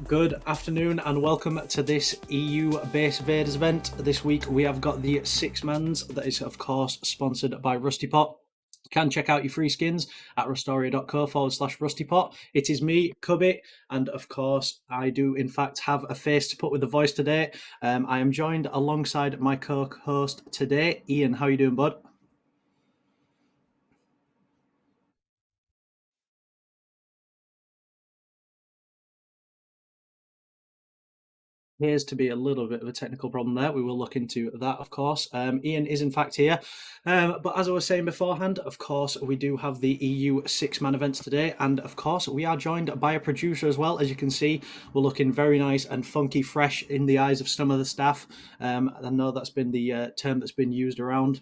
Good afternoon and welcome to this EU Base Invaders event. This week we have got the Six Mans that is of course sponsored by RustyPot. You can check out your free skins at rustoria.co/RustyPot. It is me, Cubby, and of course I do in fact have a face to put with the voice today. I am joined alongside my co-host today, Ian. How are you doing, bud? Appears to be a little bit of a technical problem there. We will look into that, of course. Ian is in fact here. But as I was saying beforehand, of course, we do have the EU six-man events today. And of course, we are joined by a producer as well. As you can see, we're looking very nice and funky fresh in the eyes of some of the staff. I know that's been the term that's been used around.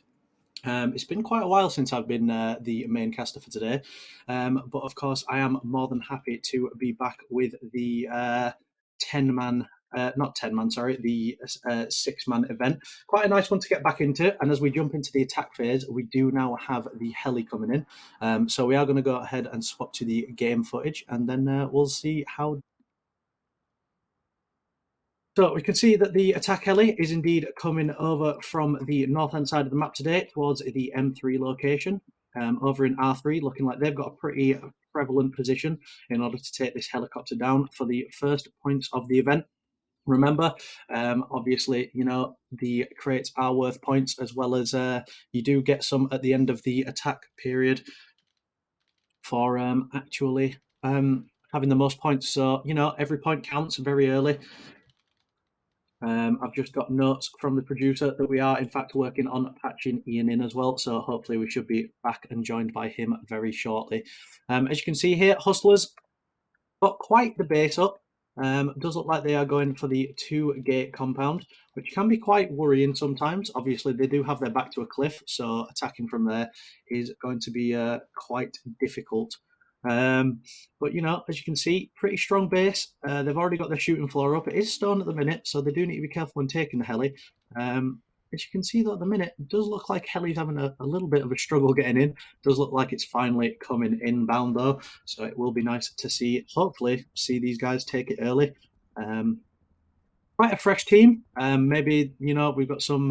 It's been quite a while since I've been the main caster for today. But of course, I am more than happy to be back with the 10-man not 10 man, sorry, the 6-man event. Quite a nice one to get back into. And as we jump into the attack phase, we do now have the heli coming in. So we are going to go ahead and swap to the game footage, and then we'll see how. So we can see that the attack heli is indeed coming over from the north-hand side of the map today towards the M3 location. Over in R3, looking like they've got a pretty prevalent position in order to take this helicopter down for the first points of the event. Remember, obviously, you know, the crates are worth points, as well as you do get some at the end of the attack period for actually having the most points. So, you know, every point counts very early. I've just got notes from the producer that we are, in fact, working on patching Ian in as well. So hopefully we should be back and joined by him very shortly. As you can see here, Hustlers got quite the base up. Does look like they are going for the 2-gate compound, which can be quite worrying sometimes. Obviously, they do have their back to a cliff, so attacking from there is going to be quite difficult. But, you know, as you can see, pretty strong base. They've already got their shooting floor up. It is stone at the minute, so they do need to be careful when taking the heli. As you can see, though, at the minute, it does look like heli's having a little bit of a struggle getting in. It does look like it's finally coming inbound, though, so it will be nice to see, hopefully, see these guys take it early. Quite a fresh team. Maybe, you know, we've got some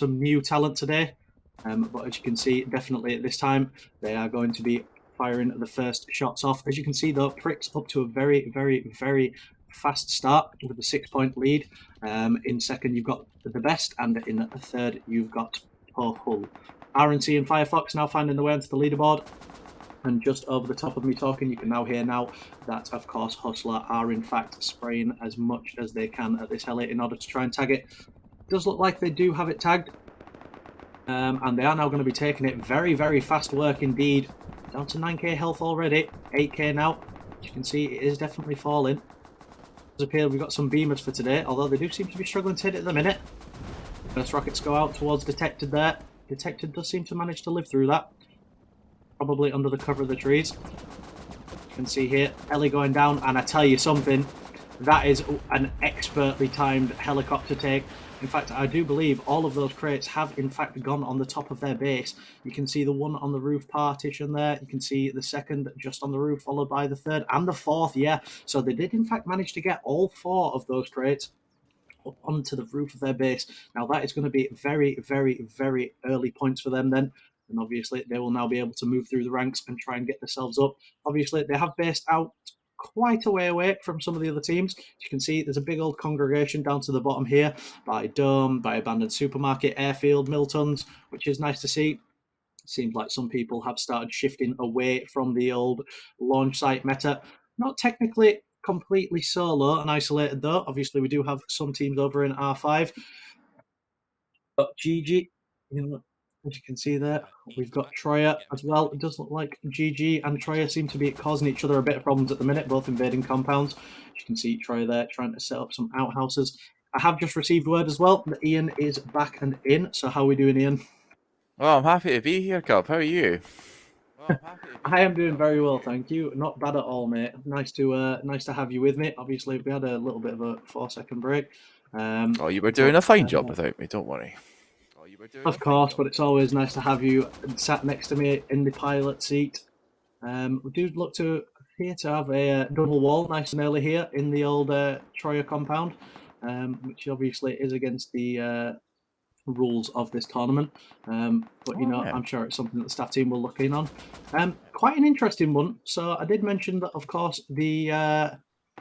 new talent today. But as you can see, definitely at this time, they are going to be firing the first shots off. As you can see, though, Prick's up to a very, very, very fast start with a 6-point lead. In second, you've got the best, and in third, you've got Hull. RNC and Firefox now finding their way onto the leaderboard. And just over the top of me talking, you can now hear now that, of course, Hustler are in fact spraying as much as they can at this heli in order to try and tag it. It does look like they do have it tagged. And they are now going to be taking it. Very, very fast work indeed. Down to 9k health already. 8k now. As you can see, it is definitely falling. It does appear we've got some beamers for today, although they do seem to be struggling to hit it at the minute. First rockets go out towards Detected there. Detected does seem to manage to live through that. probably under the cover of the trees. You can see here, heli going down, and I tell you something, that is an expertly timed helicopter take. In fact, I do believe all of those crates have in fact gone on the top of their base. You can see the one on the roof partition there. You can see the second just on the roof, followed by the third and the fourth. Yeah, so they did in fact manage to get all 4 of those crates up onto the roof of their base. Now that is going to be very, very, very early points for them then. And obviously they will now be able to move through the ranks and try and get themselves up. Obviously they have based out quite a way away from some of the other teams. As you can see, there's a big old congregation down to the bottom here by Dome, by Abandoned Supermarket, Airfield, Miltons, which is nice to see. Seems like some people have started shifting away from the old launch site meta. Not technically completely solo and isolated though. Obviously, we do have some teams over in R5. But GG, as you can see there, we've got Troya as well. It does look like GG and Troya seem to be causing each other a bit of problems at the minute, both invading compounds. As you can see Troya there trying to set up some outhouses. I have just received word as well that Ian is back and in. So how are we doing, Ian? Well, I'm happy to be here, Cub. How are you? I am doing very well, thank you. Not bad at all, mate. Nice to have you with me. Obviously, we had a little bit of a 4-second break. Oh, you were doing a fine job without me. Don't worry. Of course, but it's always nice to have you sat next to me in the pilot seat. We do look to here to have a double wall nice and early here in the old Troya compound, which obviously is against the rules of this tournament. But you know, yeah. I'm sure it's something that the staff team will look in on. Quite an interesting one. So I did mention that, of course, the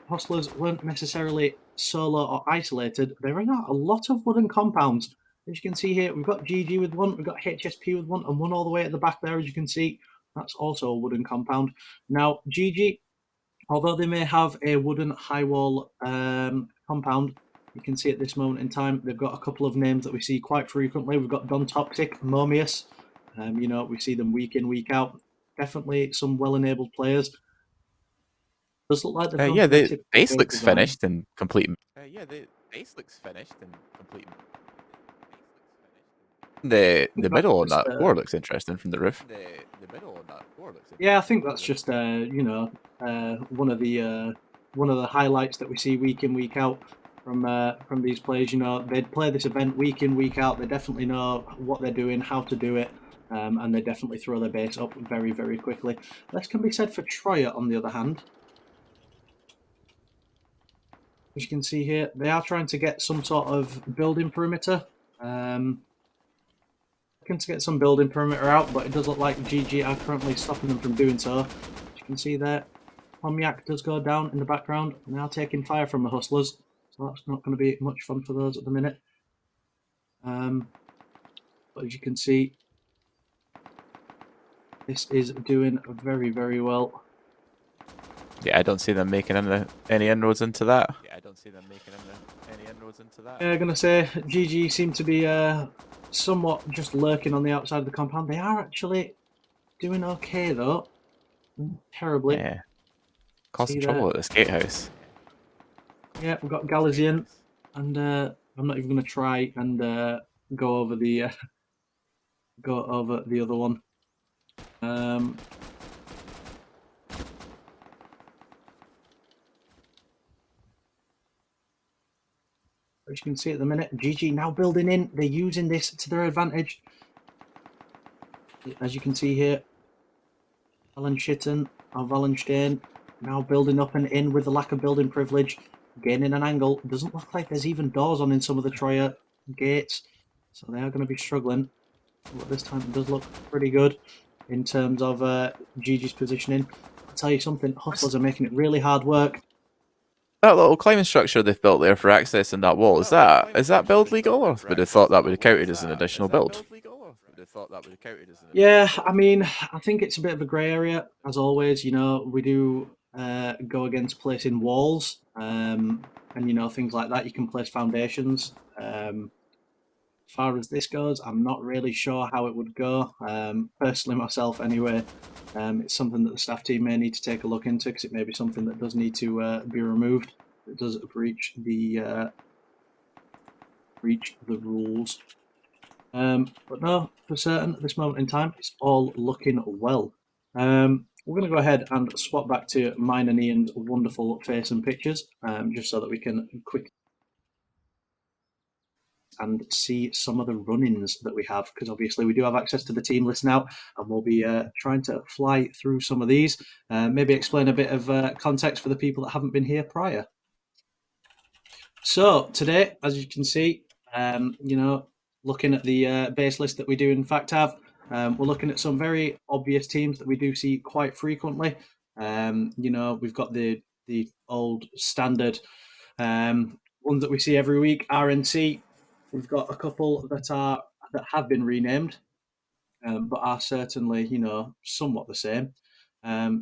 hustlers weren't necessarily solo or isolated. They're in a lot of wooden compounds. As you can see here, we've got GG with one, we've got HSP with one, and one all the way at the back there, as you can see. That's also a wooden compound. Now, GG, although they may have a wooden high wall compound, you can see at this moment in time, they've got a couple of names that we see quite frequently. We've got Don Toxic, Momius. You know, we see them week in, week out. Definitely some well-enabled players. Does look like they've gone Yeah, for the the typical base base looks design. finished and complete. The middle on that floor looks interesting from the roof. Yeah, I think that's just you know, one of the highlights that we see week in, week out from these players. You know, they play this event week in, week out. They definitely know what they're doing, how to do it, and they definitely throw their base up very, very quickly. Less can be said for Troya, on the other hand. As you can see here, they are trying to get some sort of building perimeter. Looking to get some building perimeter out, but it does look like GG are currently stopping them from doing so. As you can see there, Pomyak does go down in the background, now taking fire from the hustlers, so that's not going to be much fun for those at the minute. But as you can see, this is doing very, very well. Yeah, I don't see them making any inroads into that. I'm going to say GG seem to be somewhat just lurking on the outside of the compound. They are actually doing okay, though. Terribly. Yeah. Causing trouble at this gatehouse. Yeah, we've got Galazian, and I'm not even going to try and go over the other one. As you can see at the minute, GG now building in. They're using this to their advantage. As you can see here, Wallenstein or Wallenstein now building up and in with the lack of building privilege, gaining an angle. It doesn't look like there's even doors on in some of the Troya gates, so they are going to be struggling. But this time it does look pretty good in terms of GG's positioning. I'll tell you something, hustlers are making it really hard work. That little climbing structure they've built there for accessing that wall, is that build legal, or would have thought that would have counted as an additional build? Yeah, I mean, I think it's a bit of a grey area, as always. You know, we do go against placing walls, and you know, things like that. You can place foundations. As far as this goes, I'm not really sure how it would go. Personally, myself, anyway, it's something that the staff team may need to take a look into, because it may be something that does need to be removed. It does breach the rules. But no, for certain, at this moment in time, it's all looking well. We're going to go ahead and swap back to mine and Ian's wonderful face and pictures, just so that we can quickly and see some of the run-ins that we have, because obviously we do have access to the team list now, and we'll be trying to fly through some of these, maybe explain a bit of context for the people that haven't been here prior. So today, as you can see, looking at the base list that we do in fact have, we're looking at some very obvious teams that we do see quite frequently. We've got the old standard ones that we see every week, RNC. We've got a couple that have been renamed, but are certainly, somewhat the same.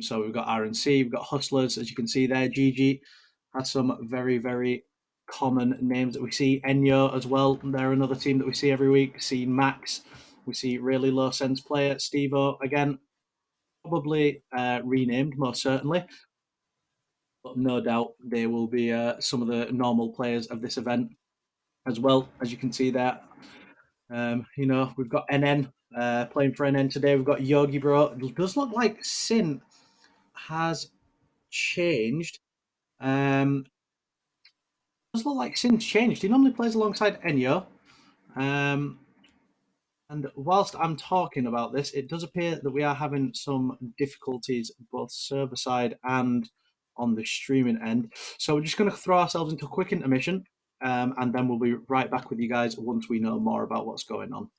So we've got RNC, we've got Hustlers, as you can see there. GG has some very, very common names that we see. Enyo as well. They're another team that we see every week. See Max. We see really low sense player. Stevo, again, probably renamed, most certainly. But no doubt they will be some of the normal players of this event as well, as you can see there. We've got NN playing for NN today. We've got Yogi Bro. It does look like Sin has changed. Does look like Sin's changed. He normally plays alongside Enyo. And whilst I'm talking about this, it does appear that we are having some difficulties both server side and on the streaming end. So we're just going to throw ourselves into a quick intermission, and then we'll be right back with you guys once we know more about what's going on.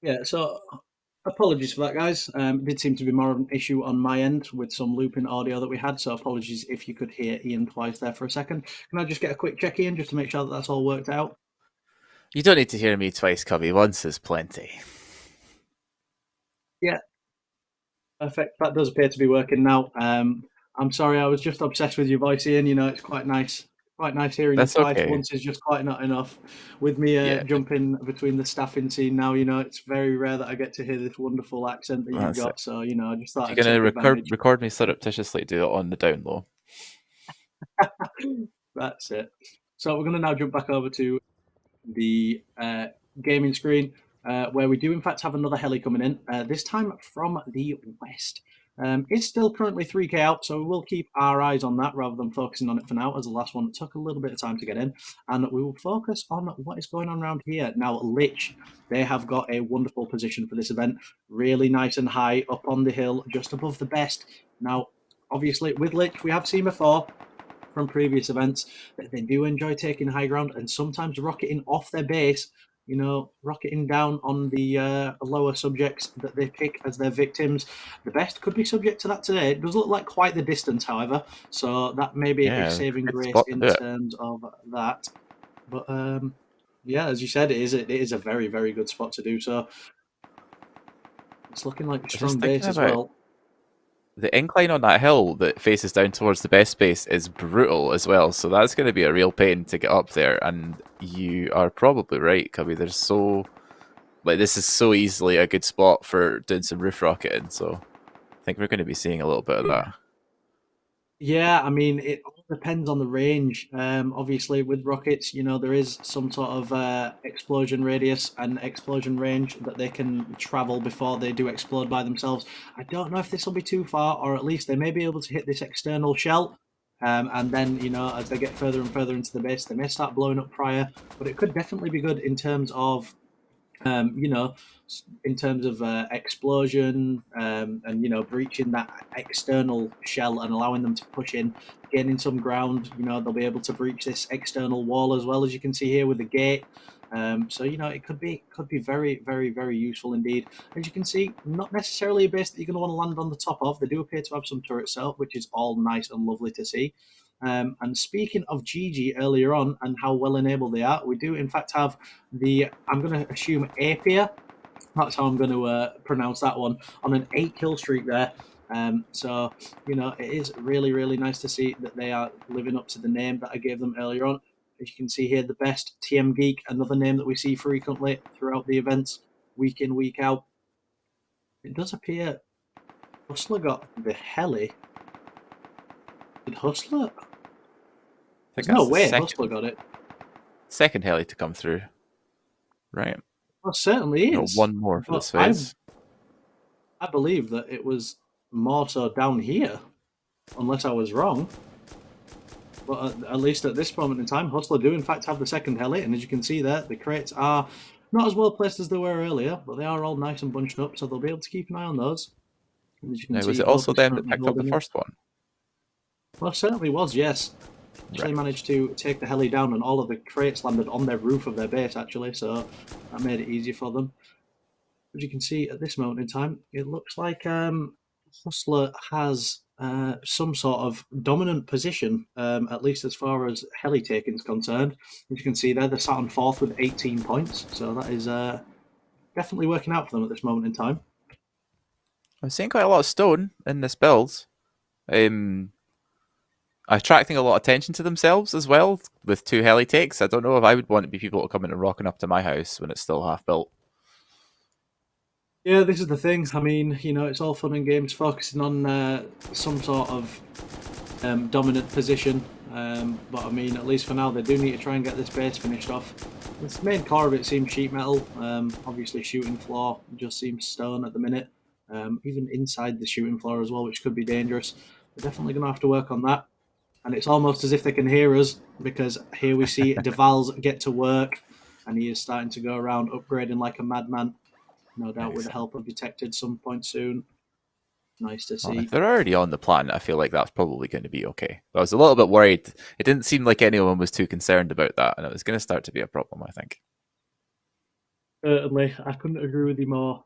Yeah, so apologies for that, guys. It did seem to be more of an issue on my end with some looping audio that we had, so apologies if you could hear Ian twice there for a second. Can I just get a quick check, Ian, just to make sure that that's all worked out? You don't need to hear me twice, Cubby. Once is plenty. Yeah, perfect. That does appear to be working now. I'm sorry, I was just obsessed with your voice, Ian. It's quite nice hearing you That's twice. okay. Once is just quite not enough. With me Yeah. jumping between the staffing scene now, it's very rare that I get to hear this wonderful accent that you've That's got. it. So, I just thought If I'd you're take going to advantage. record me surreptitiously, do it on the down low. That's it. So we're going to now jump back over to the gaming screen, where we do in fact have another heli coming in, this time from the west. It's still currently 3k out, so we will keep our eyes on that rather than focusing on it for now, as the last one took a little bit of time to get in, and we will focus on what is going on around here. Now, Lich, they have got a wonderful position for this event, really nice and high up on the hill, just above the best. Now, obviously, with Lich, we have seen before from previous events that they do enjoy taking high ground and sometimes rocketing off their base, rocketing down on the lower subjects that they pick as their victims. The best could be subject to that today. It does look like quite the distance, however, so that may be a saving Good grace spot to in do it. terms of that. But yeah, as you said, it is a very, very good spot to do so. It's looking like a strong base as well. The incline on that hill that faces down towards the best space is brutal as well, so that's going to be a real pain to get up there. And you are probably right, Cubby. This is so easily a good spot for doing some roof rocketing. So I think we're going to be seeing a little bit of that. Yeah, I mean, it all depends on the range. Obviously, with rockets, there is some sort of explosion radius and explosion range that they can travel before they do explode by themselves. I don't know if this will be too far, or at least they may be able to hit this external shell. And then, as they get further and further into the base, they may start blowing up prior. But it could definitely be good in terms of You know, in terms of explosion, and you know, breaching that external shell and allowing them to push in, gaining some ground. You know, they'll be able to breach this external wall as well, as you can see here with the gate. So you know, it could be very, very, very useful indeed. As you can see, not necessarily a base that you're going to want to land on the top of. They do appear to have some turrets set up, which is all nice and lovely to see. And speaking of GG earlier on and how well enabled they are, we do in fact have the, I'm going to assume, Apia. That's how I'm going to pronounce that one, on an 8 kill streak there. So, you know, it is really, really nice to see that they are living up to the name that I gave them earlier on. As you can see here, the best TM Geek, another name that we see frequently throughout the events, week in, week out. It does appear Hustler got the heli. Did Hustler? I think There's no that's the way Hustler got it. second heli to come through. Right. Well, certainly No, is. one more for the But Svez. I believe that it was more so down here, unless I was wrong. But at least at this moment in time, Hustler do in fact have the second heli, and as you can see there, the crates are not as well placed as they were earlier, but they are all nice and bunched up, so they'll be able to keep an eye on those. And as you can Now, was see, it Hope also is them that currently picked up the holding it. first one? Well, certainly was, yes. Actually Right. managed to take the heli down, and all of the crates landed on their roof of their base, actually, so that made it easier for them. As you can see at this moment in time, it looks like Hustler has some sort of dominant position, at least as far as heli taking is concerned. As you can see there, they're sat on fourth with 18 points, so that is definitely working out for them at this moment in time. I'm seeing quite a lot of stone in this build. Attracting a lot of attention to themselves as well with 2 heli takes. I don't know if I would want to be people coming and rocking up to my house when it's still half built. Yeah, this is the thing. I mean, you know, it's all fun and games focusing on some sort of dominant position. But I mean, at least for now, they do need to try and get this base finished off. The main core of it seems sheet metal. Obviously, shooting floor just seems stone at the minute. Even inside the shooting floor as well, which could be dangerous. They're definitely going to have to work on that. And it's almost as if they can hear us, because here we see Deval's get to work, and he is starting to go around upgrading like a madman. No doubt with the help of Detected some point soon. Nice to Well, if see. they're already on the planet, I feel like that's probably going to be okay. But I was a little bit worried. It didn't seem like anyone was too concerned about that, and it was going to start to be a problem, I think. Certainly, I couldn't agree with you more.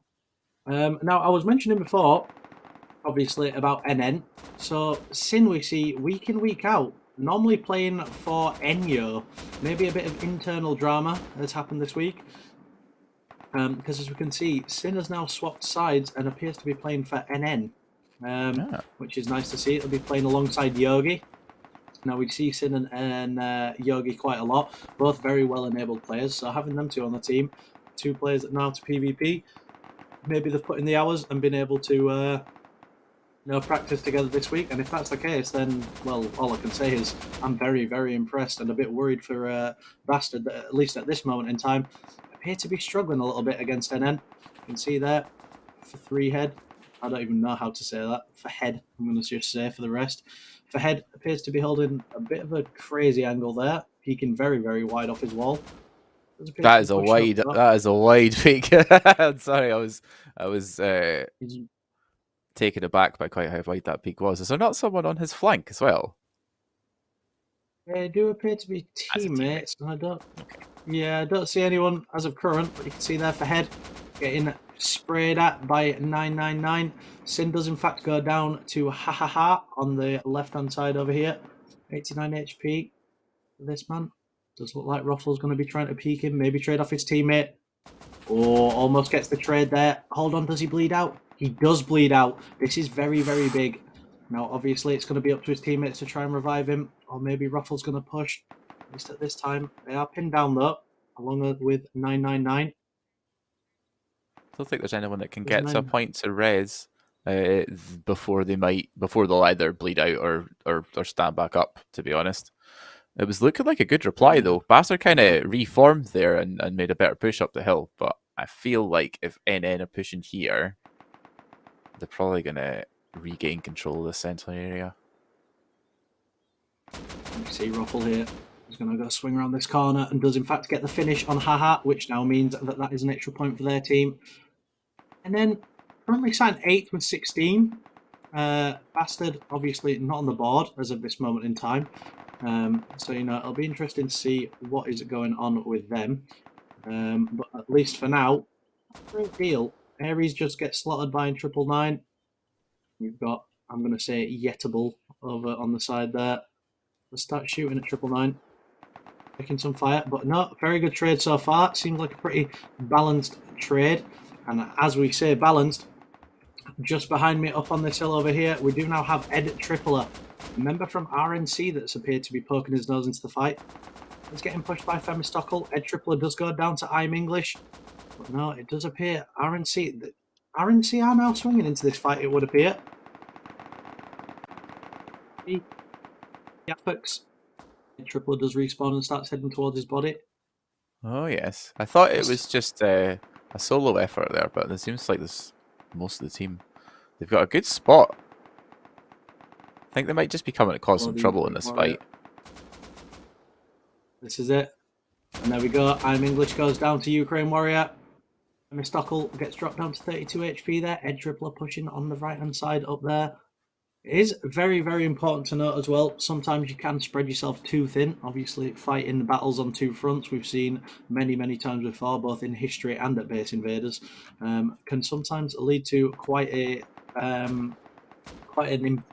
Now, I was mentioning before, obviously, about NN. So, Sin we see week in, week out, normally playing for Enyo. Maybe a bit of internal drama has happened this week. Because as we can see, Sin has now swapped sides and appears to be playing for NN, which is nice to see. It'll be playing alongside Yogi. Now, we see Sin and Yogi quite a lot, both very well enabled players. So, having them two on the team, two players that know how to PvP, maybe they've put in the hours and been able to practice together this week. And if that's the case, then, well, all I can say is I'm very, very impressed and a bit worried for Bastard that, at least at this moment in time, appear to be struggling a little bit against NN. You can see there for 3 head. I don't even know how to say that. For head, I'm going to just say for the rest. For head, appears to be holding a bit of a crazy angle there, peeking very, very wide off his wall. That is a wide. That is a wide peak. Sorry, I was taken aback by quite how wide that peak was. Is there not someone on his flank as well? They do appear to be teammates. I don't. Yeah, I don't see anyone as of current, but you can see there for head getting sprayed at by 999. Sin does in fact go down to ha ha ha on the left hand side over here. 89 HP. This man does look like Ruffle's going to be trying to peek him, maybe trade off his teammate. Oh, almost gets the trade there. Hold on, does he bleed out? He does bleed out. This is very, very big. Now, obviously, it's going to be up to his teammates to try and revive him, or maybe Ruffle's going to push. At least at this time, they are pinned down though, along with 999. I don't think there's anyone that can get to a point to res before they'll either bleed out or stand back up. To be honest, it was looking like a good reply though. Bastard kind of reformed there and made a better push up the hill. But I feel like if NN are pushing here, they're probably gonna regain control of the central area. You see Ruffle here. He's going to go swing around this corner and does in fact get the finish on Haha, which now means that is an extra point for their team. And then currently signed 8th with 16. Bastard, obviously not on the board as of this moment in time. So, it'll be interesting to see what is going on with them. But at least for now, great deal. Aries just gets slotted by in 999. We've got, I'm going to say, Yettable over on the side there. Let's start shooting at 999. Taking some fire, but no, very good trade so far. Seems like a pretty balanced trade. And as we say balanced, just behind me up on this hill over here, we do now have Ed Tripler, a member from RNC that's appeared to be poking his nose into the fight. He's getting pushed by Themistockel. Ed Tripler does go down to IainLives, but no, it does appear RNC are now swinging into this fight, it would appear. Yapix. Ed Tripler does respawn and starts heading towards his body. Oh, yes. I thought it was just a solo effort there, but it seems like there's most of the team. They've got a good spot. I think they might just be coming to cause some trouble in this fight. This is it. And there we go. IainLives goes down to Ukraine Warrior. Themistockel gets dropped down to 32 HP there. Ed Tripler pushing on the right-hand side up there. It is very, very important to note as well, sometimes you can spread yourself too thin. Obviously, fighting battles on two fronts, we've seen many, many times before, both in history and at Base Invaders, can sometimes lead to quite an impactful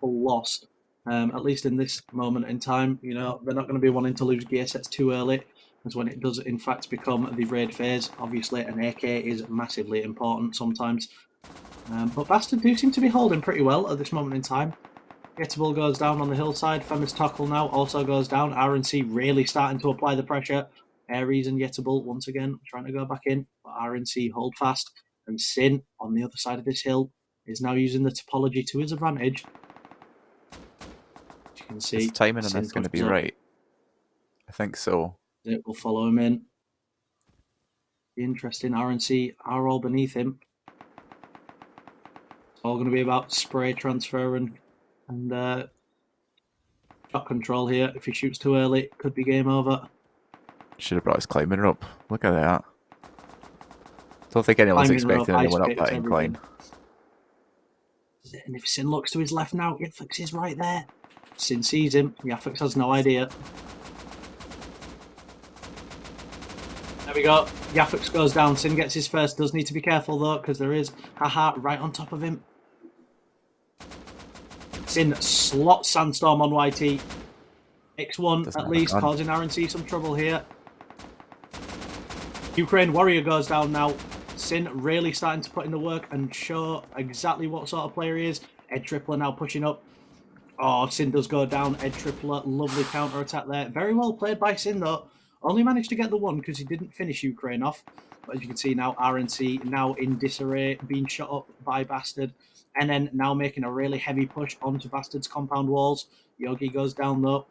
loss. At least in this moment in time, they're not going to be wanting to lose gear sets too early, as when it does in fact become the raid phase, obviously an AK is massively important sometimes. But Bastard do seem to be holding pretty well at this moment in time. Yettable goes down on the hillside. Themistockel now also goes down. RNC really starting to apply the pressure. Aries and Yettable once again trying to go back in. But RNC hold fast. And Sin on the other side of this hill is now using the topology to his advantage. As you can see, the timing on that's going to be right. I think so. It will follow him in. Interesting. RNC are all beneath him. All going to be about spray transfer and shot control here. If he shoots too early, it could be game over. Should have brought his climbing rope. Look at that. Don't think anyone's expecting anyone up that incline. And if Sin looks to his left now, Yapix is right there. Sin sees him. Yapix has no idea. There we go. Yapix goes down. Sin gets his first. Does need to be careful though, because there is Haha right on top of him. Sin slots Sandstorm on YT. X1 at least causing RNC some trouble here. Ukraine Warrior goes down now. Sin really starting to put in the work and show exactly what sort of player he is. Ed Tripler now pushing up. Oh, Sin does go down. Ed Tripler, lovely counter attack there. Very well played by Sin though. Only managed to get the one because he didn't finish Ukraine off. But as you can see now, RNC now in disarray, being shot up by Bastard. And then now making a really heavy push onto Bastard's compound walls. Yogi goes down though.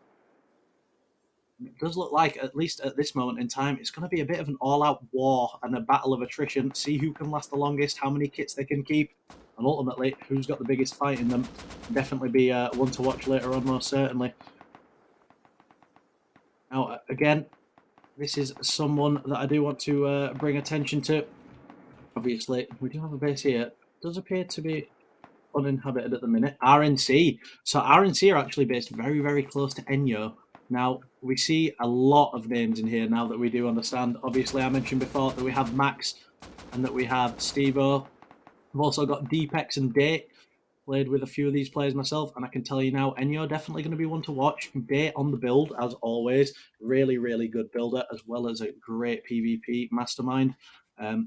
It does look like, at least at this moment in time, it's going to be a bit of an all-out war and a battle of attrition. See who can last the longest, how many kits they can keep, and ultimately, who's got the biggest fight in them. Definitely be one to watch later on, most certainly. Now, again, this is someone that I do want to bring attention to. Obviously, we do have a base here. It does appear to be uninhabited at the minute. RNC. So RNC are actually based very, very close to Enyo. Now, we see a lot of names in here now that we do understand. Obviously, I mentioned before that we have Max and that we have Steve-O. We've also got Deepex and Date. Played with a few of these players myself, and I can tell you now, Enyo definitely going to be one to watch. Date on the build, as always. Really, really good builder, as well as a great PvP mastermind.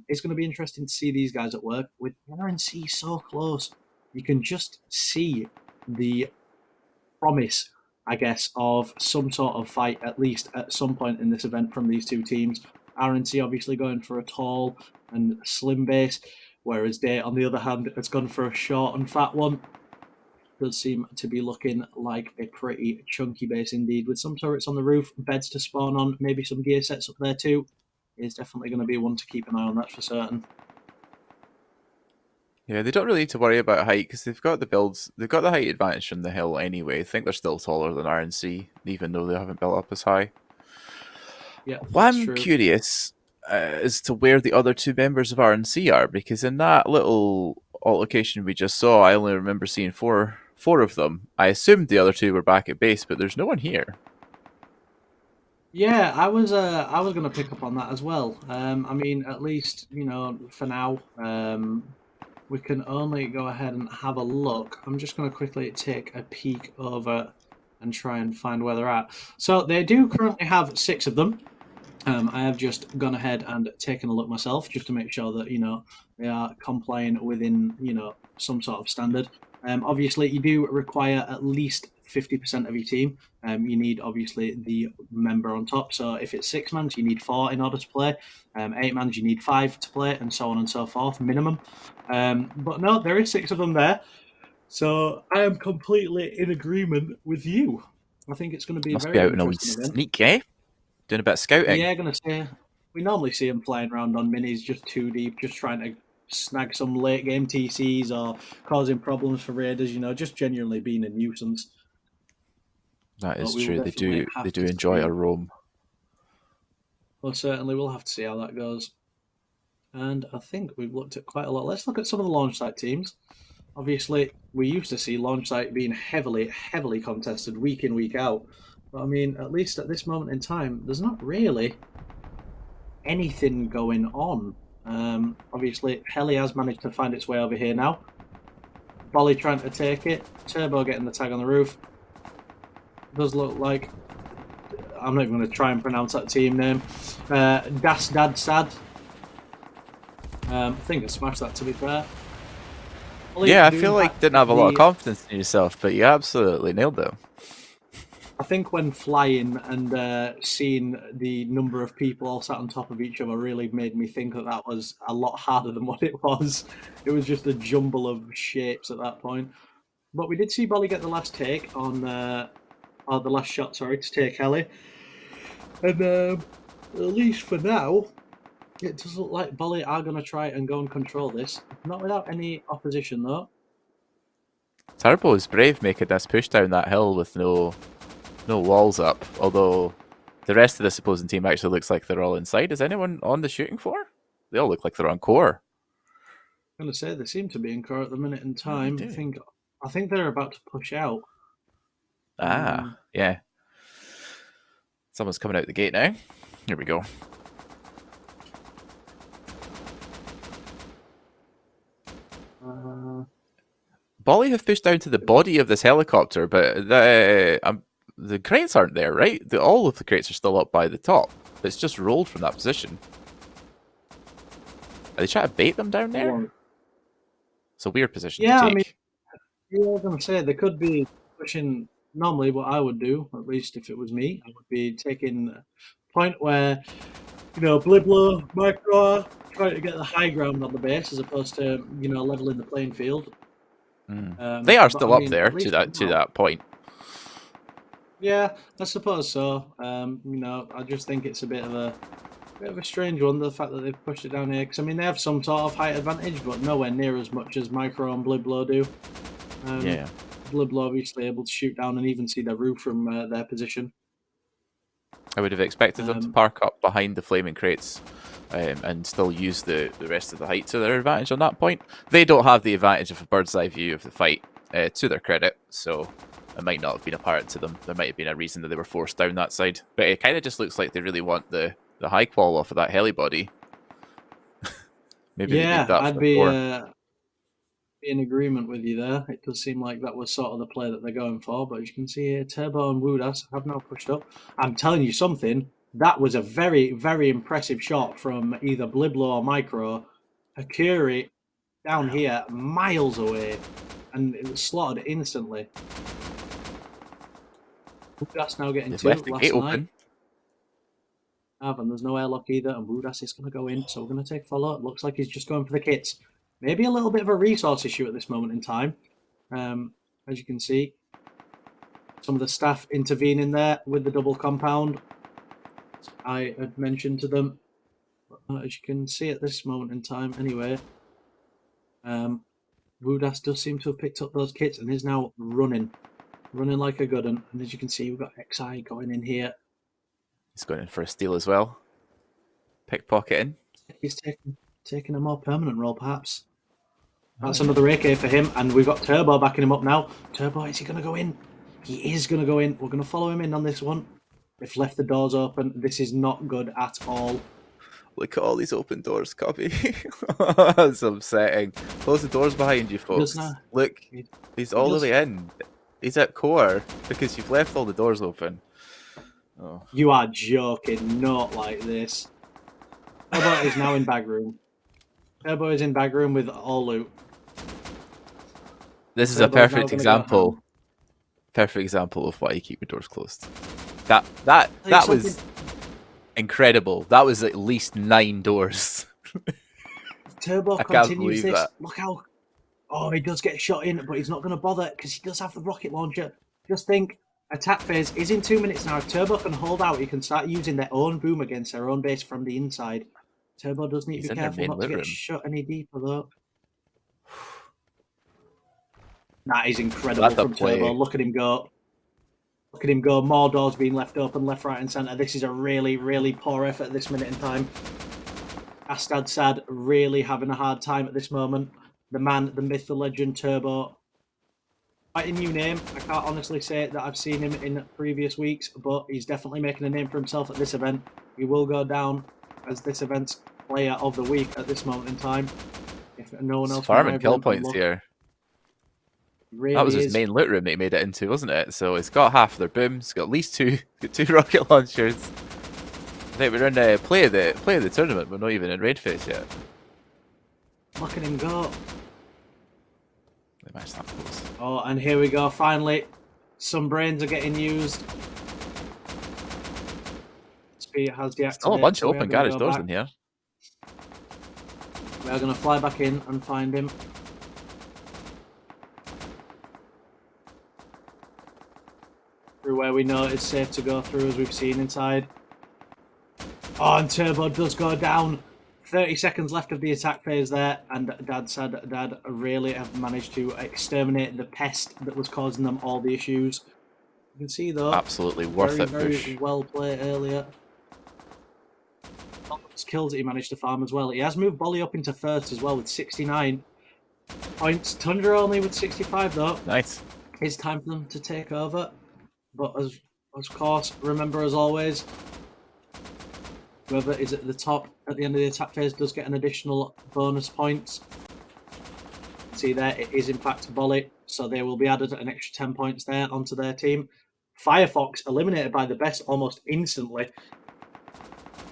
It's going to be interesting to see these guys at work. With RNC so close, you can just see the promise, I guess, of some sort of fight, at least at some point in this event from these two teams. RNC obviously going for a tall and slim base, whereas Date, on the other hand, has gone for a short and fat one. Does seem to be looking like a pretty chunky base indeed, with some turrets on the roof, beds to spawn on, maybe some gear sets up there too. Is definitely going to be one to keep an eye on, that's for certain. Yeah, they don't really need to worry about height because they've got the builds. They've got the height advantage from the hill anyway. I think they're still taller than RNC, even though they haven't built up as high. Yeah, Well, that's I'm true. curious as to where the other two members of RNC are, because in that little altercation we just saw, I only remember seeing four of them. I assumed the other two were back at base, but there's no one here. Yeah, I was gonna pick up on that as well. I mean, at least for now, we can only go ahead and have a look. I'm just gonna quickly take a peek over and try and find where they're at. So they do currently have 6 of them. I have just gone ahead and taken a look myself just to make sure that they are complying within some sort of standard. Obviously, you do require at least 50% of your team. You need obviously the member on top. So if it's 6 mans, you need 4 in order to play. 8 mans, you need 5 to play, and so on and so forth, minimum. But no, there is 6 of them there. So I am completely in agreement with you. I think it's going to be a Must be very out in a wee interesting event. sneak, eh? Doing a bit of scouting. Yeah, gonna say we normally see him flying around on minis just too deep, just trying to snag some late game TCs or causing problems for raiders. Just genuinely being a nuisance. That But is we will true. They definitely do. They have do to enjoy a see. roam. Well, certainly we'll have to see how that goes. And I think we've looked at quite a lot. Let's look at some of the launch site teams. Obviously, we used to see launch site being heavily, heavily contested week in, week out. But I mean, at least at this moment in time, there's not really anything going on. Obviously, Heli has managed to find its way over here now. Bolly trying to take it. Turbo getting the tag on the roof. Does look like I'm not even going to try and pronounce that team name. Das Dad Sad. I think I smashed that, to be fair. Bolly Yeah, I do feel in like fact didn't get have a lot of the. confidence in yourself, but you absolutely nailed them. I think when flying and seeing the number of people all sat on top of each other really made me think that was a lot harder than what it was. It was just a jumble of shapes at that point. But we did see Bolly get the last take on, or the last shot, sorry, to take Heli. And at least for now, it does look like Bolly are going to try and go and control this. Not without any opposition, though. Turbo is brave making this push down that hill with no walls up. Although the rest of this opposing team actually looks like they're all inside. Is anyone on the shooting floor? They all look like they're on core. I'm going to say they seem to be in core at the minute in What are they time. doing? I think they're about to push out. Ah, yeah. Someone's coming out the gate now. Here we go. Bolly have pushed down to the body of this helicopter, but the crates aren't there, right? All of the crates are still up by the top. It's just rolled from that position. Are they trying to bait them down there? It's a weird position to Yeah, I mean, take. yeah, I was going to say they could be pushing. Normally, what I would do, at least if it was me, I would be taking a point where Bliblo, Micro, trying to get the high ground on the base as opposed to leveling the playing field. They are But I still up mean, there at to least that point. yeah, I suppose so. I just think it's a bit of a strange one, the fact that they've pushed it down here. Because I mean, they have some sort of height advantage, but nowhere near as much as Micro and Bliblo do. Yeah. Bliblo obviously able to shoot down and even see the roof from their position. I would have expected them to Um, park up behind the flaming crates and still use the rest of the height to their advantage on that point. They don't have the advantage of a bird's eye view of the fight, to their credit, so it might not have been apparent to them. There might have been a reason that they were forced down that side. But it kind of just looks like they really want the high qual off of that heli body. Maybe they need yeah, that for I'd the core. be in agreement with you there. It does seem like that was sort of the play that they're going for. But as you can see here, Turbo and Woodas have now pushed up. I'm telling you something. That was a very, very impressive shot from either Bliblo or Micro. Akuri down here, miles away, and it was slotted instantly. Woodas now getting They've two left the gate last night. open. And there's no airlock either, and Woodas is going to go in, so we're going to take follow. It looks like he's just going for the kits. Maybe a little bit of a resource issue at this moment in time. As you can see, some of the staff intervening there with the double compound. I had mentioned to them, as you can see at this moment in time anyway, Wudas does seem to have picked up those kits and is now running like a good one. And as you can see, we've got XI going in here. He's going in for a steal as well. Pickpocketing. He's taking a more permanent role, perhaps. That's another AK for him, and we've got Turbo backing him up now. Turbo, is he going to go in? He is going to go in. We're going to follow him in on this one. They've left the doors open. This is not good at all. Look at all these open doors, Cubby. That's upsetting. Close the doors behind you, folks. Look, he's all the way in. He's at core because you've left all the doors open. Oh. You are joking. Not like this. Turbo is now in bag room. Turbo is in bag room with all loot. This is a perfect example. Perfect example of why you keep your doors closed. That was incredible. That was at least 9 doors. Turbo continues this. Look how... Oh, he does get shot in, but he's not going to bother because he does have the rocket launcher. Just think, attack phase is in 2 minutes now. If Turbo can hold out, he can start using their own boom against their own base from the inside. Turbo does need to be careful not to get shot any deeper, though. That is incredible from Turbo. Look at him go. Look at him go. More doors being left open, left, right, and centre. This is a really, really poor effort at this minute in time. Astad Sad really having a hard time at this moment. The man, the myth, the legend, Turbo. Quite a new name. I can't honestly say that I've seen him in previous weeks, but he's definitely making a name for himself at this event. He will go down as this event's player of the week at this moment in time. If no one else farming kill points here. Really that was his main loot room that he made it into, wasn't it? So he's got half their booms, he's got at least two rocket launchers. I think we're in play of the tournament, we're not even in raid phase yet. Look at him go. They managed that close. Oh, and here we go, finally. Some brains are getting used. Speed has deactivated. Still a bunch of open garage doors in here. We are going to fly back in and find him. Through where we know it's safe to go through, as we've seen inside. Oh, and Turbo does go down. 30 seconds left of the attack phase there, and Dad really have managed to exterminate the pest that was causing them all the issues. You can see, though, absolutely worth it. Very well played earlier. Kills that he managed to farm as well. He has moved Bolly up into first as well with 69 points. Tundra only with 65, though. Nice. It's time for them to take over. But of course, remember as always, whoever is at the top at the end of the attack phase does get an additional bonus points. See there, it is in fact Bolly, so they will be added an extra 10 points there onto their team. Firefox eliminated by the best almost instantly.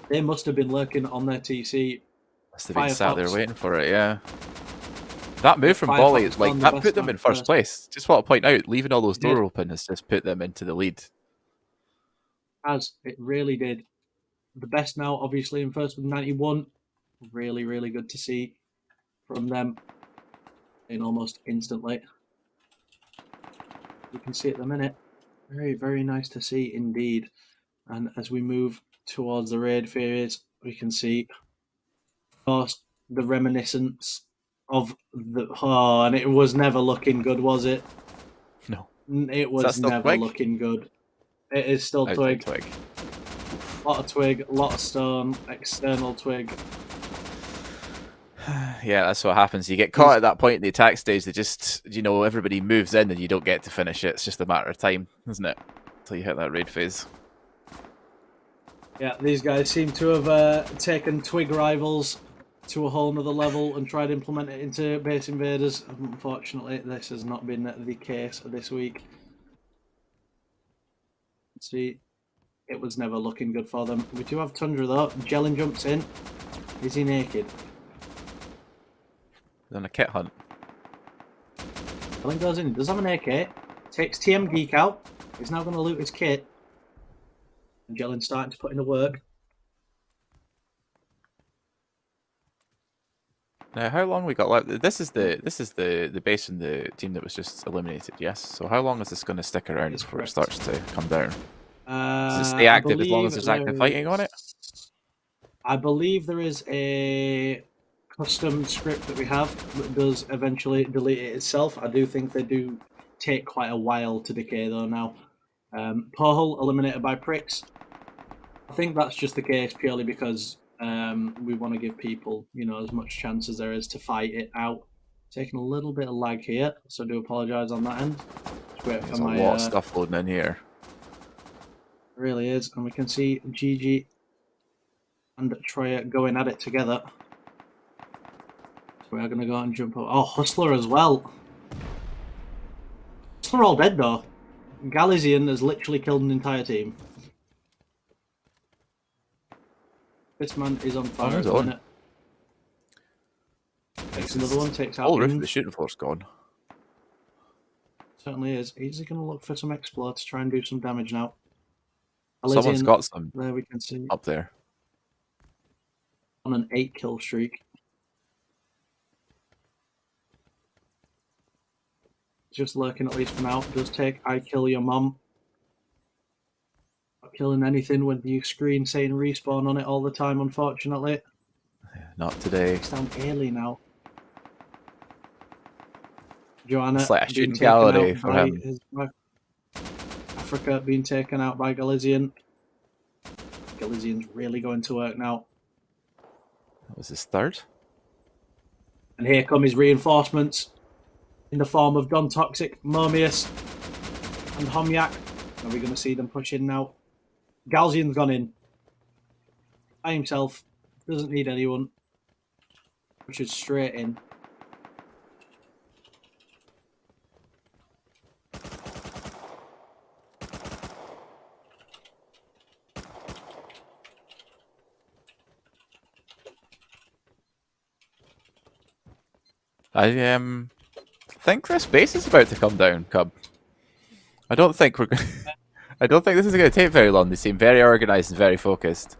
They must have been lurking on their TC. Must have been sat there waiting for it, yeah. That move from Bolly, like, that put them in first place. Just want to point out, leaving all those doors open has just put them into the lead. As it really did. The best now, obviously, in first with 91. Really, really good to see from them in almost instantly. You can see at the minute. Very, very nice to see indeed. And as we move towards the raid phase, we can see, of course, the reminiscence of the... Oh, and it was never looking good, was it? No. It was never looking good. It is still twig. A lot of twig, a lot of stone, external twig. Yeah, that's what happens. You get caught at that point in the attack stage. They just, everybody moves in and you don't get to finish it. It's just a matter of time, isn't it? Until you hit that raid phase. Yeah, these guys seem to have taken twig rivals to a whole nother level and tried to implement it into Base Invaders. Unfortunately, this has not been the case this week. Let's see. It was never looking good for them. We do have Tundra though. Jellin jumps in. Is he naked? He's on a kit hunt. Jellin goes in. He does have an AK. Takes TM Geek out. He's now going to loot his kit. And Jellin's starting to put in the work. Now, how long we got left? This is the base and the team that was just eliminated. Yes. So how long is this going to stick around before it starts to come down? Does it stay active as long as there's active fighting on it? I believe there is a custom script that we have that does eventually delete it itself. I do think they do take quite a while to decay though now. Porthole eliminated by pricks. I think that's just the case purely because we want to give people, you know, as much chance as there is to fight it out. Taking a little bit of lag here, so I do apologise on that end. Just wait There's for a my, lot of stuff loading in here. really is, and we can see Gigi and Troya going at it together. So we are going to go and jump up. Oh, Hustler as well. Hustler all dead though. Galizian has literally killed an entire team. This man is on fire at the minute. Takes another one, takes out. All the roof of the shooting floor's gone. Certainly is. Is he going to look for some explodes to try and do some damage now? Someone's got some. There we can see. Up there. On an 8-kill streak. Just lurking at least for now. Does take I kill your mom. Not killing anything with the screen saying respawn on it all the time, unfortunately. Not today. Takes down Ailey now. Joanna It's like a being shooting taken gallery out for by him. his wife. Africa being taken out by Galizian. Galizian's really going to work now. That was his third. And here come his reinforcements in the form of Don Toxic, Momius, and Homyak. Are we going to see them push in now? Galzian's gone in. By himself. Doesn't need anyone. Pushes straight in. I think this base is about to come down, Cub. I don't think we're going. I don't think this is going to take very long. They seem very organised and very focused.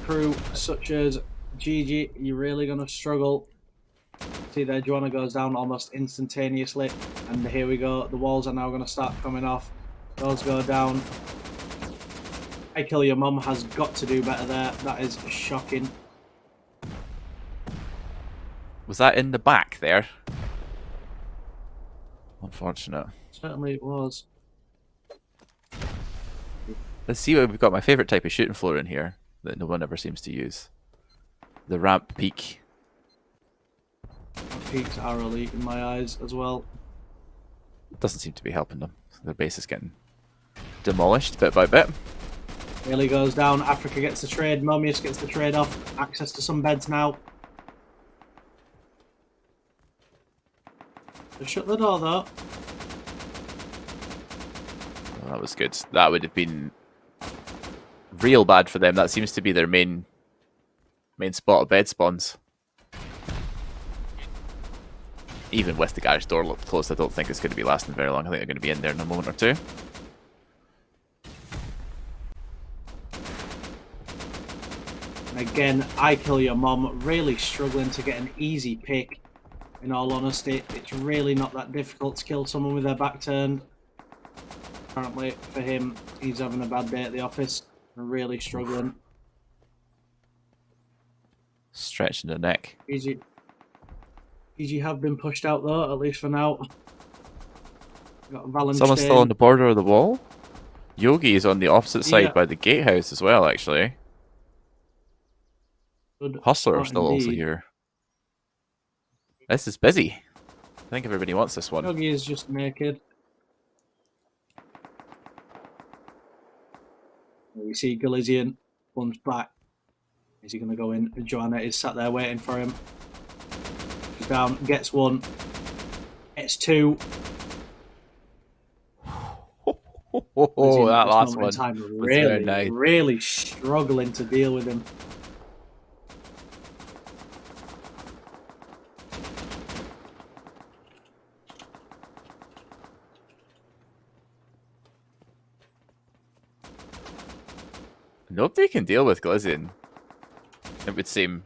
Crew such as Gigi, you're really going to struggle. See there, Joanna goes down almost instantaneously, and here we go. The walls are now going to start coming off. Those go down. I kill your mum has got to do better there. That is shocking. Was that in the back there? Unfortunate. Certainly it was. Let's see what we've got. My favourite type of shooting floor in here that no one ever seems to use. The ramp peak. Peaks are elite in my eyes as well. Doesn't seem to be helping them. Their base is getting demolished bit by bit. Really goes down. Africa gets the trade. Momius gets the trade off. Access to some beds now. Shut the door though. Oh, that was good. That would have been real bad for them. That seems to be their main spot of bed spawns. Even with the garage door closed, I don't think it's going to be lasting very long. I think they're going to be in there in a moment or two. And again, I kill your mom. Really struggling to get an easy pick. In all honesty, it's really not that difficult to kill someone with their back turned. Apparently, for him, he's having a bad day at the office. Really struggling. Stretching the neck. Easy have been pushed out though, at least for now. Got Valentine. Someone's still on the border of the wall. Yogi is on the opposite side by the gatehouse as well, actually. Good Hustler start still also indeed. here. This is busy. I think everybody wants this one. Yogi is just naked. We see Galizian comes back. Is he going to go in? Joanna is sat there waiting for him. He's down, gets one, gets two. Oh, that last one. Time, was very nice. really struggling to deal with him. Nobody can deal with Galizian, it would seem.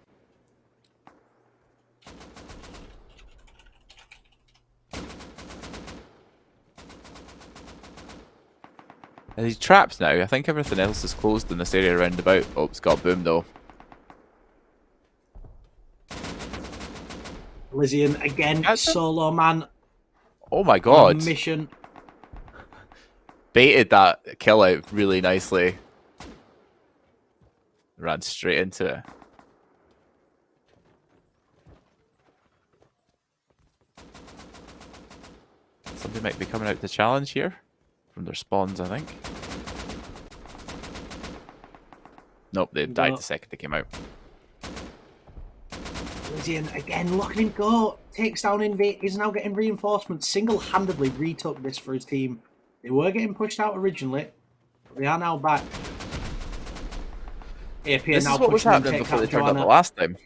And he's trapped now. I think everything else is closed in this area around about. Oh, it's got boom though. Lysian again, solo man. Oh my god. Mission. Baited that kill out really nicely. Ran straight into it. Somebody might be coming out to challenge here from their spawns, I think. Nope, they died the second they came out. Lysian again, look at him go. Takes down Invade. He's now getting reinforcements. Single-handedly retook this for his team. They were getting pushed out originally, but they are now back. AP This now is what was happening take before they out turned up the Joanna. last time.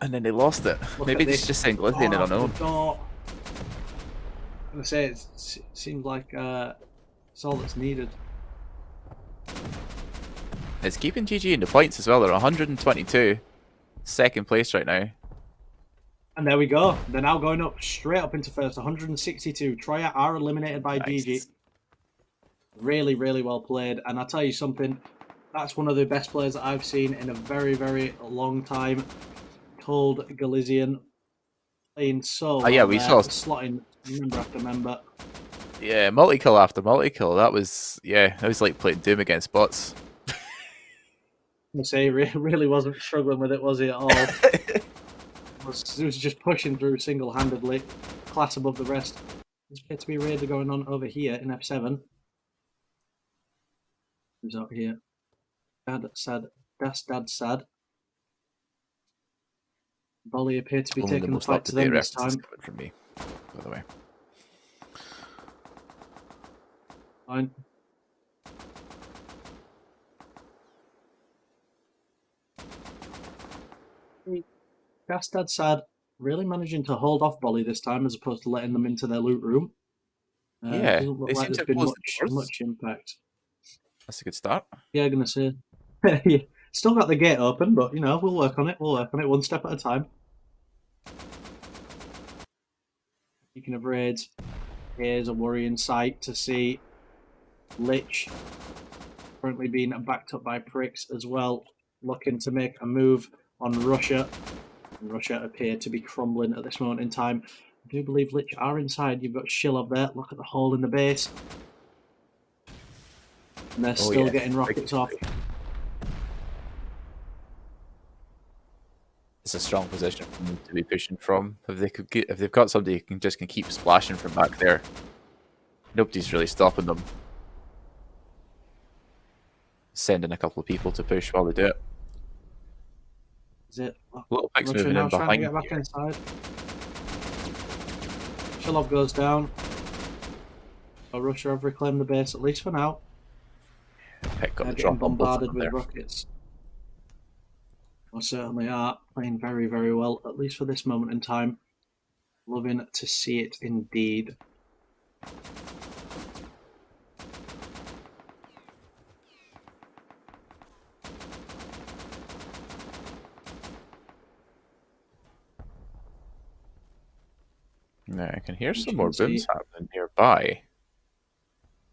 And then they lost it. Look Maybe at it's this. just saying Lysian in unknown. I'm going to say it seems like it's all that's needed. It's keeping GG in the points as well. They're 122. Second place right now. And there we go. They're now going up straight up into first. 162. Troya are eliminated by GG. Really, really well played. And I'll tell you something. That's one of the best players that I've seen in a very, very long time. Cold Galician playing so well. Yeah, we saw slotting member after member. Yeah, multi-kill after multi-kill. That was like playing Doom against bots. I say, really wasn't struggling with it, was he, at all? It was just pushing through single-handedly, class above the rest. There's appears to be a raider going on over here in F7. Who's out here? Dad sad. Das Dad sad. Volley appeared to be taking the fight to them this time. From me, by the way. Fine. Gastad sad, really managing to hold off Volley this time as opposed to letting them into their loot room. Yeah, doesn't look like there's been much impact. That's a good start. Yeah, I'm gonna say. Yeah. Still got the gate open, but you know, we'll work on it. We'll work on it one step at a time. Speaking of raids, here's a worrying sight to see Lich currently being backed up by pricks as well, looking to make a move on Russia. And Russia appear to be crumbling at this moment in time. I do believe Lich are inside. You've got Shill up there. Look at the hole in the base. And they're still getting rockets off. It's a strong position for them to be pushing from. If they've got somebody who can keep splashing from back there, nobody's really stopping them. Sending a couple of people to push while they do it. Is it? Little Pig's moving in behind. To get back inside. Shilov goes down. So Russia have reclaimed the base, at least for now. Pick got They're the getting drop on bombarded with there. rockets. Well, certainly are playing very, very well, at least for this moment in time. Loving to see it indeed. Yeah, I can hear some more booms happening nearby.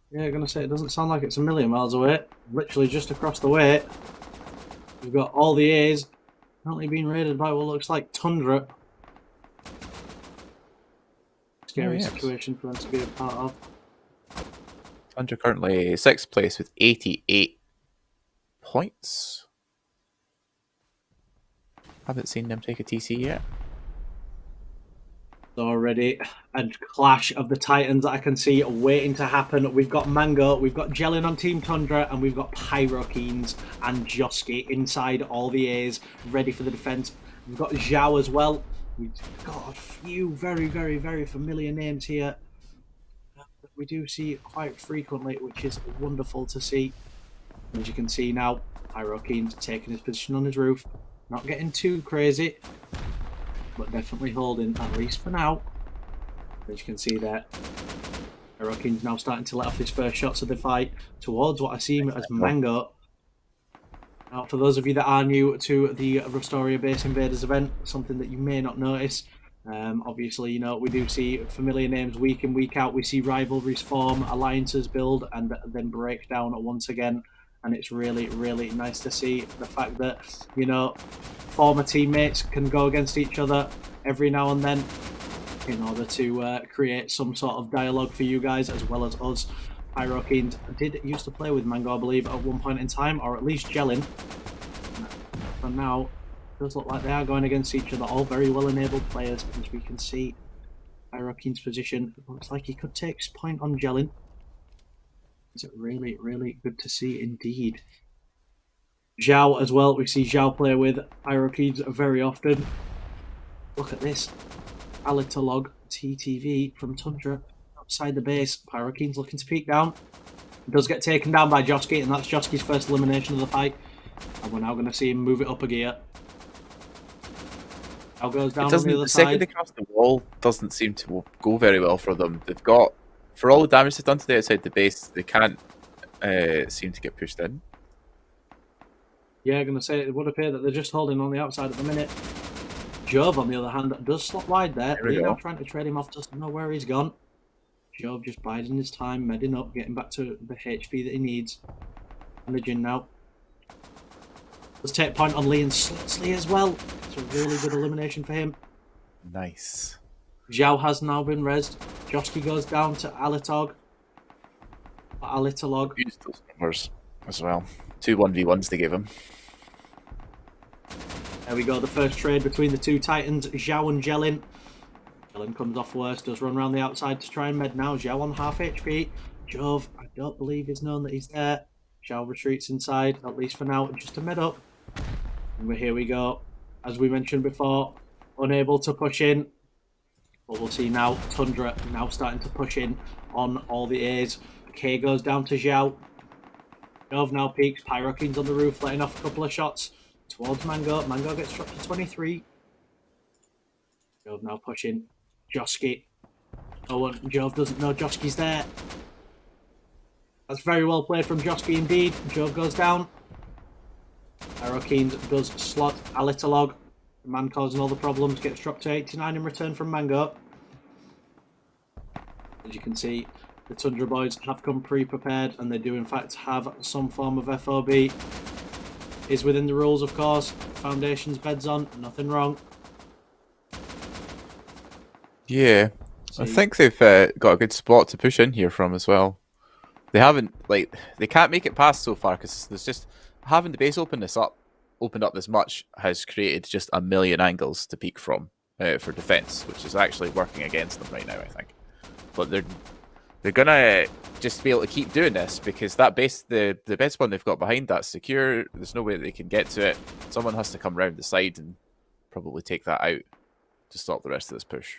Yeah, I'm going to say it doesn't sound like it's a million miles away. Literally just across the way. We've got all the A's currently being raided by what looks like Tundra. Scary situation for them to be a part of. Tundra currently 6th place with 88 points. Haven't seen them take a TC yet. Already a clash of the Titans that I can see waiting to happen. We've got Mango, we've got Jellin on Team Tundra, and we've got Pyrokeens and Joski inside all the A's, ready for the defense. We've got Zhao as well. We've got a few very, very, very familiar names here that we do see quite frequently, which is wonderful to see. As you can see now, Pyrokeens taking his position on his roof, not getting too crazy, but definitely holding, at least for now. As you can see there, Pyrokeens now starting to let off his first shots of the fight towards what I see as Mango. Now, for those of you that are new to the Rustoria Base Invaders event, something that you may not notice, obviously, you know, we do see familiar names week in, week out. We see rivalries form, alliances build, and then break down once again. And it's really, really nice to see the fact that, you know, former teammates can go against each other every now and then in order to create some sort of dialogue for you guys as well as us. Pyrokeens did used to play with Mango, I believe, at one point in time, or at least gelling. For now, it does look like they are going against each other, all very well-enabled players, as we can see. Pyrokeen's position looks like he could take point on gelling. It's really, really good to see indeed. Zhao as well. We see Zhao play with Pyrokeens very often. Look at this. Alitalog TTV from Tundra outside the base. Pyrokeens looking to peek down. Does get taken down by Josky, and that's Josky's first elimination of the fight. And we're now going to see him move it up a gear. Now goes down on the other second side. across the wall doesn't seem to go very well for them. They've got, for all the damage they've done today outside the base, they can't seem to get pushed in. Yeah, I'm going to say it would appear that they're just holding on the outside at the minute. Jove, on the other hand, does slot wide there. They're now trying to trade him off, doesn't know where he's gone. Jove just biding his time, medding up, getting back to the HP that he needs. Managing now. Let's take point on Lee and slots Lee as well. It's a really good elimination for him. Nice. Zhao has now been rezzed. Josky goes down to Alitog. Alitalog. Used those numbers as well. 2 1v1s they gave him. There we go, the first trade between the two Titans, Zhao and Jelin. Jelin comes off worst, does run around the outside to try and med now. Zhao on half HP. Jove, I don't believe he's known that he's there. Zhao retreats inside, at least for now, just to med up. And here we go. As we mentioned before, unable to push in. But we'll see now, Tundra now starting to push in on all the A's. K goes down to Zhao. Jove now peaks, Pyrokeens on the roof, letting off a couple of shots towards Mango. Mango gets dropped to 23. Jove now pushing. Josky. Oh, and Jove doesn't know Josky's there. That's very well played from Josky indeed. Jove goes down. Pyrokeens does slot Alitalog. The man causing all the problems gets dropped to 89 in return from Mango. As you can see, the Tundra boys have come pre-prepared, and they do in fact have some form of FOB. Is within the rules, of course. Foundations, beds on, nothing wrong. Yeah, I think they've got a good spot to push in here from as well. They haven't, like, they can't make it past so far because there's just having the base opened up this much has created just a million angles to peek from for defense, which is actually working against them right now, I think. But they're gonna just be able to keep doing this because that base, the best one they've got behind that's secure. There's no way that they can get to it. Someone has to come around the side and probably take that out to stop the rest of this push.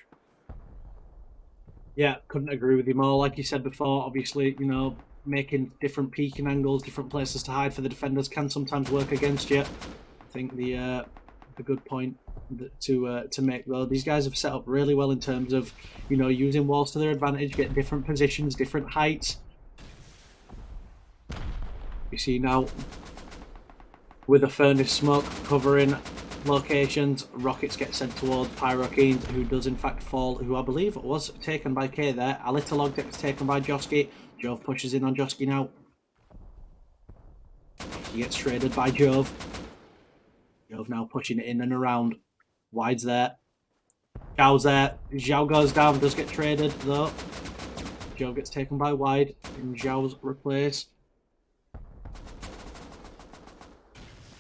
Yeah, couldn't agree with you more. Like you said before, obviously, you know, making different peeking angles, different places to hide for the defenders can sometimes work against you. I think the good point to make though, these guys have set up really well in terms of, you know, using walls to their advantage, get different positions, different heights. You see now with a furnace smoke covering locations, rockets get sent towards Pyrokeens, who does in fact fall, who I believe was taken by K there. Alitalog gets taken by Josky. Jove pushes in on Josky now. He gets traded by Jove. Jove now pushing it in and around. Wide's there. Zhao's there. Zhao goes down, does get traded though. Jove gets taken by Wide in Zhao's replace.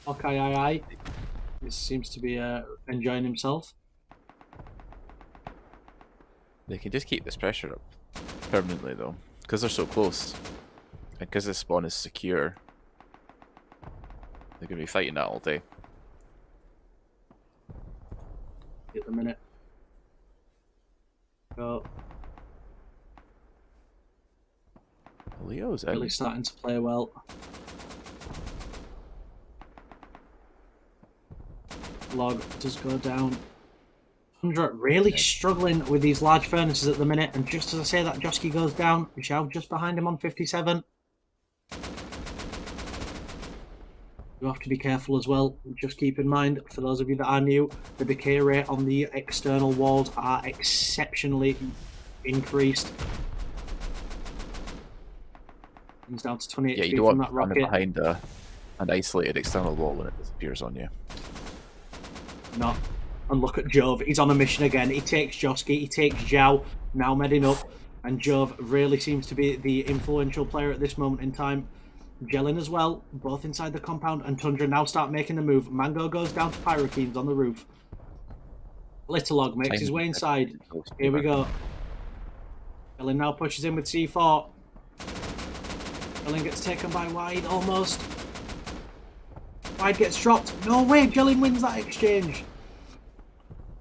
Okay, he seems to be enjoying himself. They can just keep this pressure up permanently though, because they're so close. And because this spawn is secure, they're going to be fighting that all day. At the minute. Go. Leo's Really starting to play well. Log does go down. Tundra really struggling with these large furnaces at the minute, and just as I say that, Josky goes down. Zhao just behind him on 57. You have to be careful as well. Just keep in mind, for those of you that are new, the decay rate on the external walls are exceptionally increased. Comes down to 28 yeah, you don't want to be behind an isolated external wall when it disappears on you. not. And look at Jove. He's on a mission again. He takes Josky. He takes Zhao. Now medding up. And Jove really seems to be the influential player at this moment in time. Jellin as well, both inside the compound. And Tundra now start making the move. Mango goes down to Pyrokeens on the roof. Littlelog makes his way inside. Here we go. Jellin now pushes in with C4. Jellin gets taken by Wide almost. Wide gets dropped. No way, Jellin wins that exchange.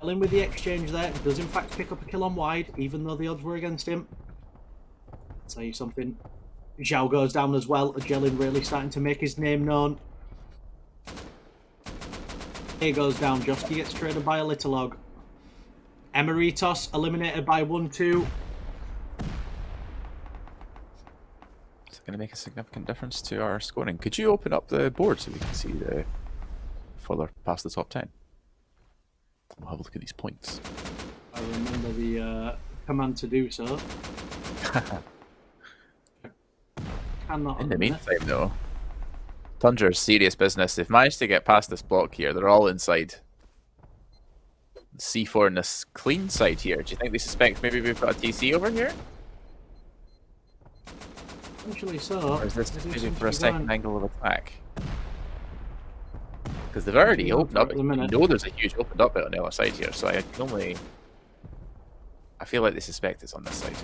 Jellin with the exchange there. Does in fact pick up a kill on Wide, even though the odds were against him. I'll tell you something. Zhao goes down as well. Jellin really starting to make his name known. He goes down. Josky gets traded by a Littlelog. Emeritos eliminated by 1-2. It's going to make a significant difference to our scoring. Could you open up the board so we can see the further past the top 10? We'll have a look at these points. I remember the command to do so. In the meantime, though, Tundra's serious business. They've managed to get past this block here. They're all inside. C4 in this clean side here. Do you think they suspect maybe we've got a TC over here? Potentially so. Or is this maybe for a second angle of attack? Because they've already opened up. You know there's a huge opened up bit on the other side here, so I can only... I feel like they suspect it's on this side.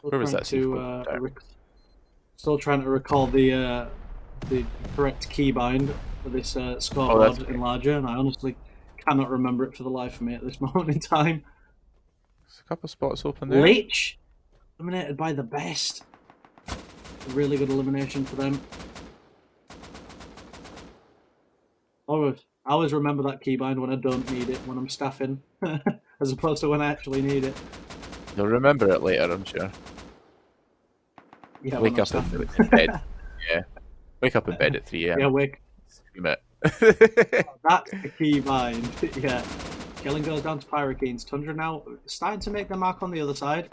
Where was that? Still trying to recall the correct keybind for this scoreboard enlarger, and I honestly cannot remember it for the life of me at this moment in time. There's a couple of spots open there. Leech eliminated by the best. A really good elimination for them. I always remember that keybind when I don't need it, when I'm staffing, as opposed to when I actually need it. You'll remember it later, I'm sure. Yeah, wake up in bed. Yeah. Wake up in bed at 3 a.m. Yeah, wake. Scream it. That's the keybind. Yeah. Jellin goes down to Pyrokeens. Tundra now starting to make their mark on the other side.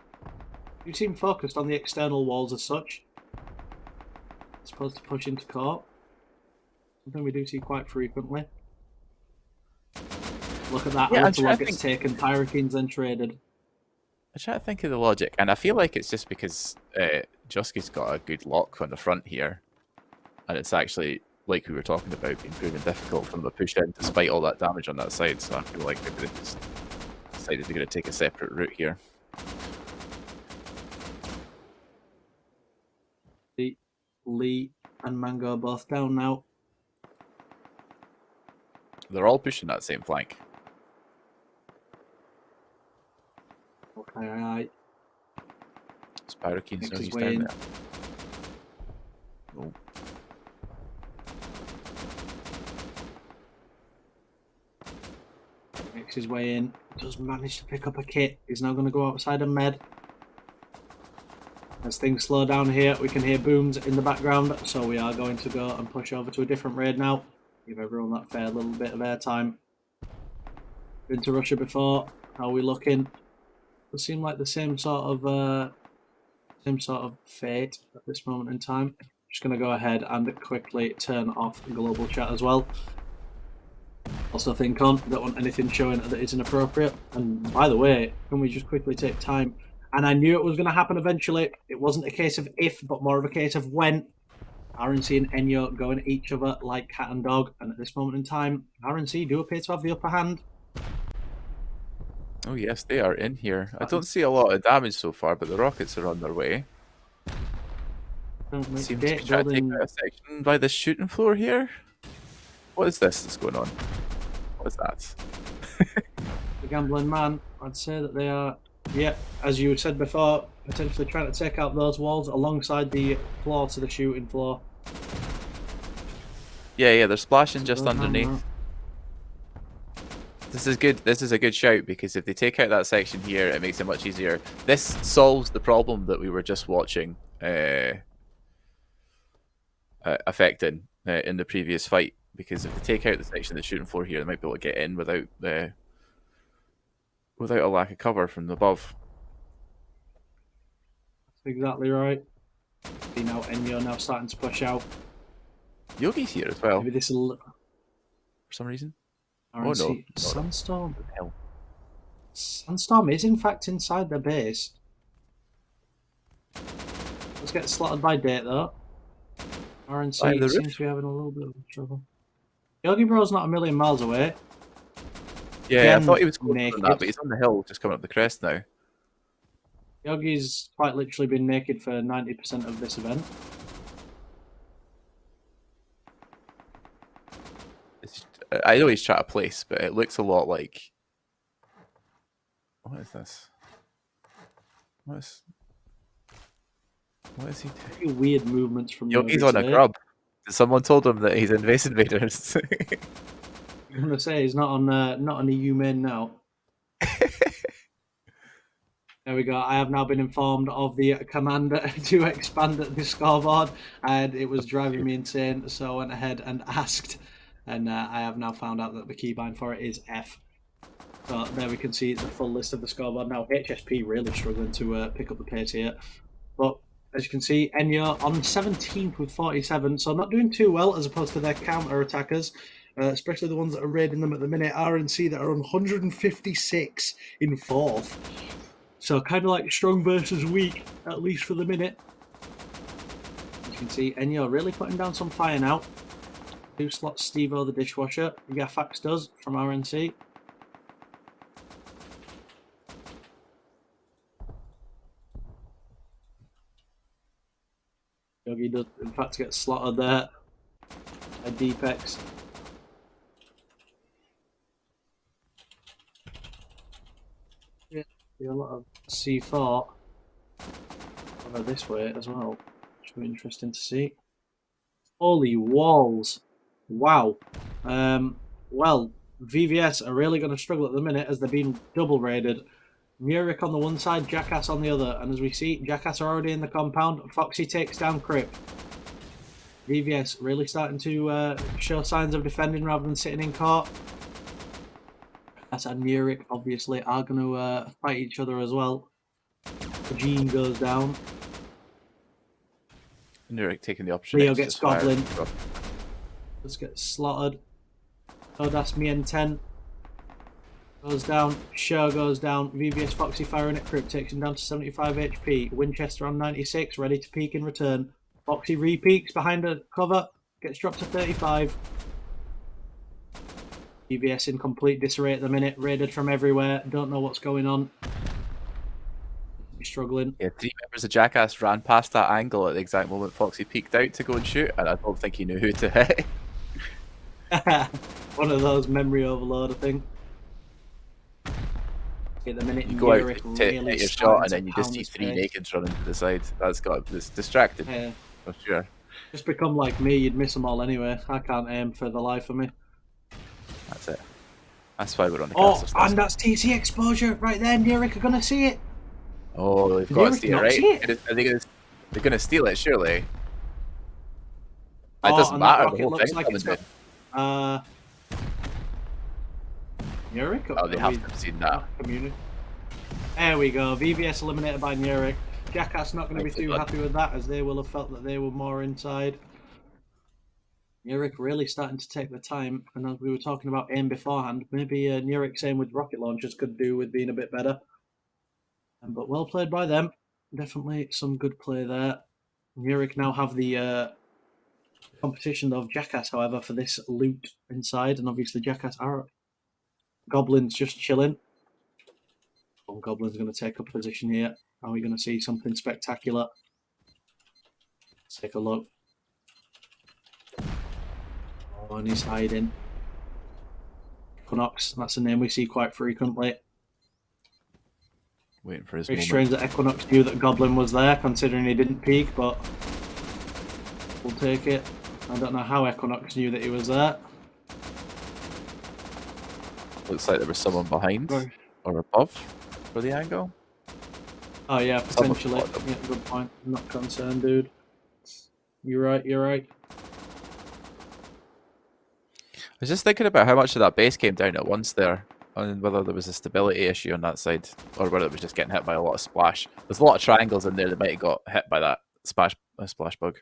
You seem focused on the external walls as such. Supposed to push into court. Something we do see quite frequently. Look at that. Yeah, Littlelog gets taken. Pyrokeens then traded. I try to think of the logic, and I feel like it's just because Josky's got a good lock on the front here, and it's actually, like we were talking about, being proven difficult from the push in despite all that damage on that side, so I feel like maybe they just decided they're going to take a separate route here. Lee and Mango are both down now. They're all pushing that same flank. Okay, Pyrokeens, so he's down there. Oh. Makes his way in. Does manage to pick up a kit. He's now going to go outside and med. As things slow down here, we can hear booms in the background, so we are going to go and push over to a different raid now. Give everyone that fair little bit of airtime. Been to Russia before. How are we looking? Does seem like the same sort of fate at this moment in time. Just going to go ahead and quickly turn off global chat as well. Also think on, don't want anything showing that is inappropriate. And by the way, can we just quickly take time? And I knew it was going to happen eventually. It wasn't a case of if, but more of a case of when. RNC and Enyo go at each other like cat and dog. And at this moment in time, RNC do appear to have the upper hand. Oh yes, they are in here. I don't see a lot of damage so far, but the rockets are on their way. Seems to be trying to take out a section by the shooting floor here. What is this that's going on? What is that? The gambling man, I'd say that they are, yeah, as you said before, potentially trying to take out those walls alongside the floor to the shooting floor. Yeah, they're splashing just underneath. This is good. This is a good shout, because if they take out that section here, it makes it much easier. This solves the problem that we were just watching affecting in the previous fight, because if they take out the section that's shooting for here, they might be able to get in without a lack of cover from above. That's exactly right. See now, Enyo now starting to push out. Yogi's here as well. Maybe this will For some reason. RNC. Oh no! Sandstorm. What the hell? Sandstorm is in fact inside their base. Let's get slotted by date though. RNC seems to be having a little bit of trouble. Yogi Bro's not a million miles away. Yeah, Again, I thought he was closer naked. than that, but he's on the hill, just coming up the crest now. Yogi's quite literally been naked for 90% of this event. I know he's trying to place, but it looks a lot like. What is this? What is he doing? Pretty weird movements from Yogi's Yogi on today. a grub. Someone told him that he's in Base Invaders. I'm gonna say he's not on EU main now. There we go. I have now been informed of the command to expand the scoreboard, and it was driving me insane. So I went ahead and asked, and I have now found out that the keybind for it is F. So there we can see the full list of the scoreboard now. HSP really struggling to pick up the pace here, but as you can see, Enyo on 17th with 47, so not doing too well as opposed to their counter attackers. Especially the ones that are raiding them at the minute. RNC that are on 156 in 4th. So kind of like strong versus weak, at least for the minute. As you can see, Enyo really putting down some fire now. 2 slots Steve-O the dishwasher. Yafax does from RNC. Yogi does in fact get slotted there by Deepex. Yeah, a lot of C4 over this way as well. Which will be interesting to see. Holy walls! Wow. Well, VVS are really going to struggle at the minute as they're being double raided. Murik on the one side, Jackass on the other, and as we see, Jackass are already in the compound. Foxy takes down Crypt. VVS really starting to show signs of defending rather than sitting in court. Jackass and Murik obviously are going to fight each other as well. Eugene goes down. Nurik taking the option. Leo gets Goblin. Let's get slaughtered. Odas Mien 10 goes down. Show goes down. VVS Foxy firing at Crypt takes him down to 75 HP. Winchester on 96, ready to peek in return. Foxy re-peeks behind a cover, gets dropped to 35. VVS in complete disarray at the minute, raided from everywhere, don't know what's going on. He's struggling. Yeah, 3 members of Jackass ran past that angle at the exact moment Foxy peeked out to go and shoot, and I don't think he knew who to hit. One of those memory overload, I think. At the minute, You go out to really hit your shot, and then you just see 3 nakeds running to the side. That's got this distracted, for sure. Just become like me, you'd miss them all anyway. I can't aim for the life of me. That's it. That's why we're on the castle stairs. And that's TC exposure right there. Nurik are going to see it. Oh, they've got to steal it, right? They're going to steal it, surely. It doesn't matter. The whole thing's coming down. Nurik? Oh, they have to have seen that. Community. There we go. VVS eliminated by Nurik. Jackass not going to be too happy with that, as they will have felt that they were more inside. Nurik really starting to take the time, and as we were talking about aim beforehand, maybe Nurik's aim with rocket launchers could do with being a bit better. But well played by them. Definitely some good play there. Nurik now have the competition of Jackass, however, for this loot inside, and obviously Jackass are Goblin's just chilling. Goblin's going to take up a position here. Are we going to see something spectacular? Let's take a look. Oh, and he's hiding. Equinox, that's a name we see quite frequently. Waiting for his Very moment. strange that Equinox knew that Goblin was there, considering he didn't peek, but we'll take it. I don't know how Equinox knew that he was there. Looks like there was someone behind or above for the angle. Oh yeah, potentially. Yeah, good point. I'm not concerned, dude. You're right, you're right. I was just thinking about how much of that base came down at once there, and whether there was a stability issue on that side, or whether it was just getting hit by a lot of splash. There's a lot of triangles in there that might have got hit by that splash bug.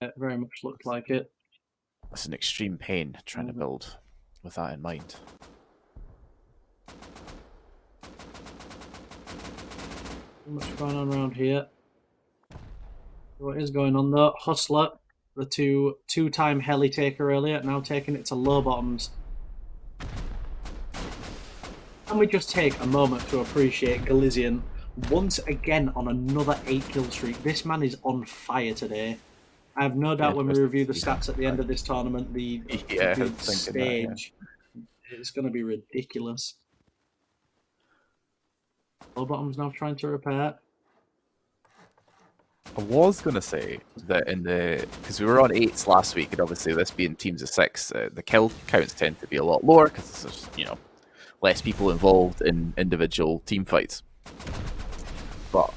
It very much looked like it. It's an extreme pain trying to build with that in mind. What's going on around here? What is going on though? Hustler, the two-time heli taker earlier, now taking it to low bottoms. Can we just take a moment to appreciate Galizian once again on another 8-kill streak? This man is on fire today. I have no doubt when we review the stats at the end of this tournament, the stage, it's going to be ridiculous. Low bottom's now trying to repair. I was going to say that because we were on 8s last week, and obviously this being teams of 6, the kill counts tend to be a lot lower because there's, less people involved in individual team fights. But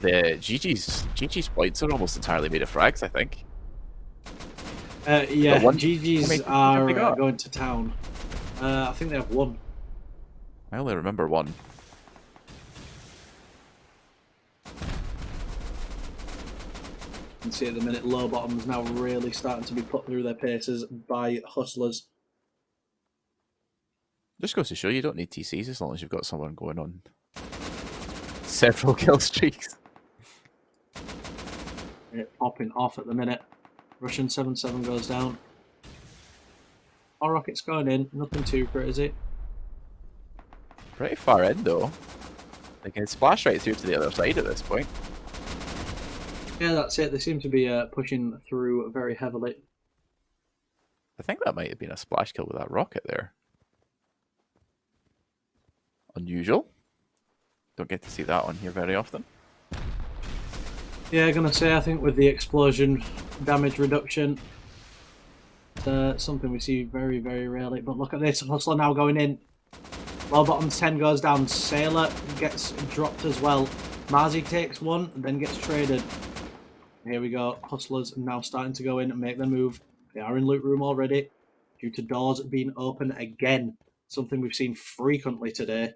the GG's points are almost entirely made of frags, I think. Yeah, GG's are going to town. I think they have 1. I only remember 1. You can see at the minute, low bottoms now really starting to be put through their paces by hustlers. Just goes to show you don't need TCs as long as you've got someone going on several kill streaks. It popping off at the minute. Russian 7-7 goes down. All rockets going in. Nothing too crazy. Pretty far in though. They can splash right through to the other side at this point. Yeah, that's it. They seem to be pushing through very heavily. I think that might have been a splash kill with that rocket there. Unusual. Don't get to see that one here very often. Yeah, gonna say I think with the explosion damage reduction, something we see very, very rarely. But look at this, Hustler now going in. Low bottoms 10 goes down. Sailor gets dropped as well. Marzi takes 1 and then gets traded. Here we go. Hustlers now starting to go in and make their move. They are in loot room already due to doors being open again. Something we've seen frequently today.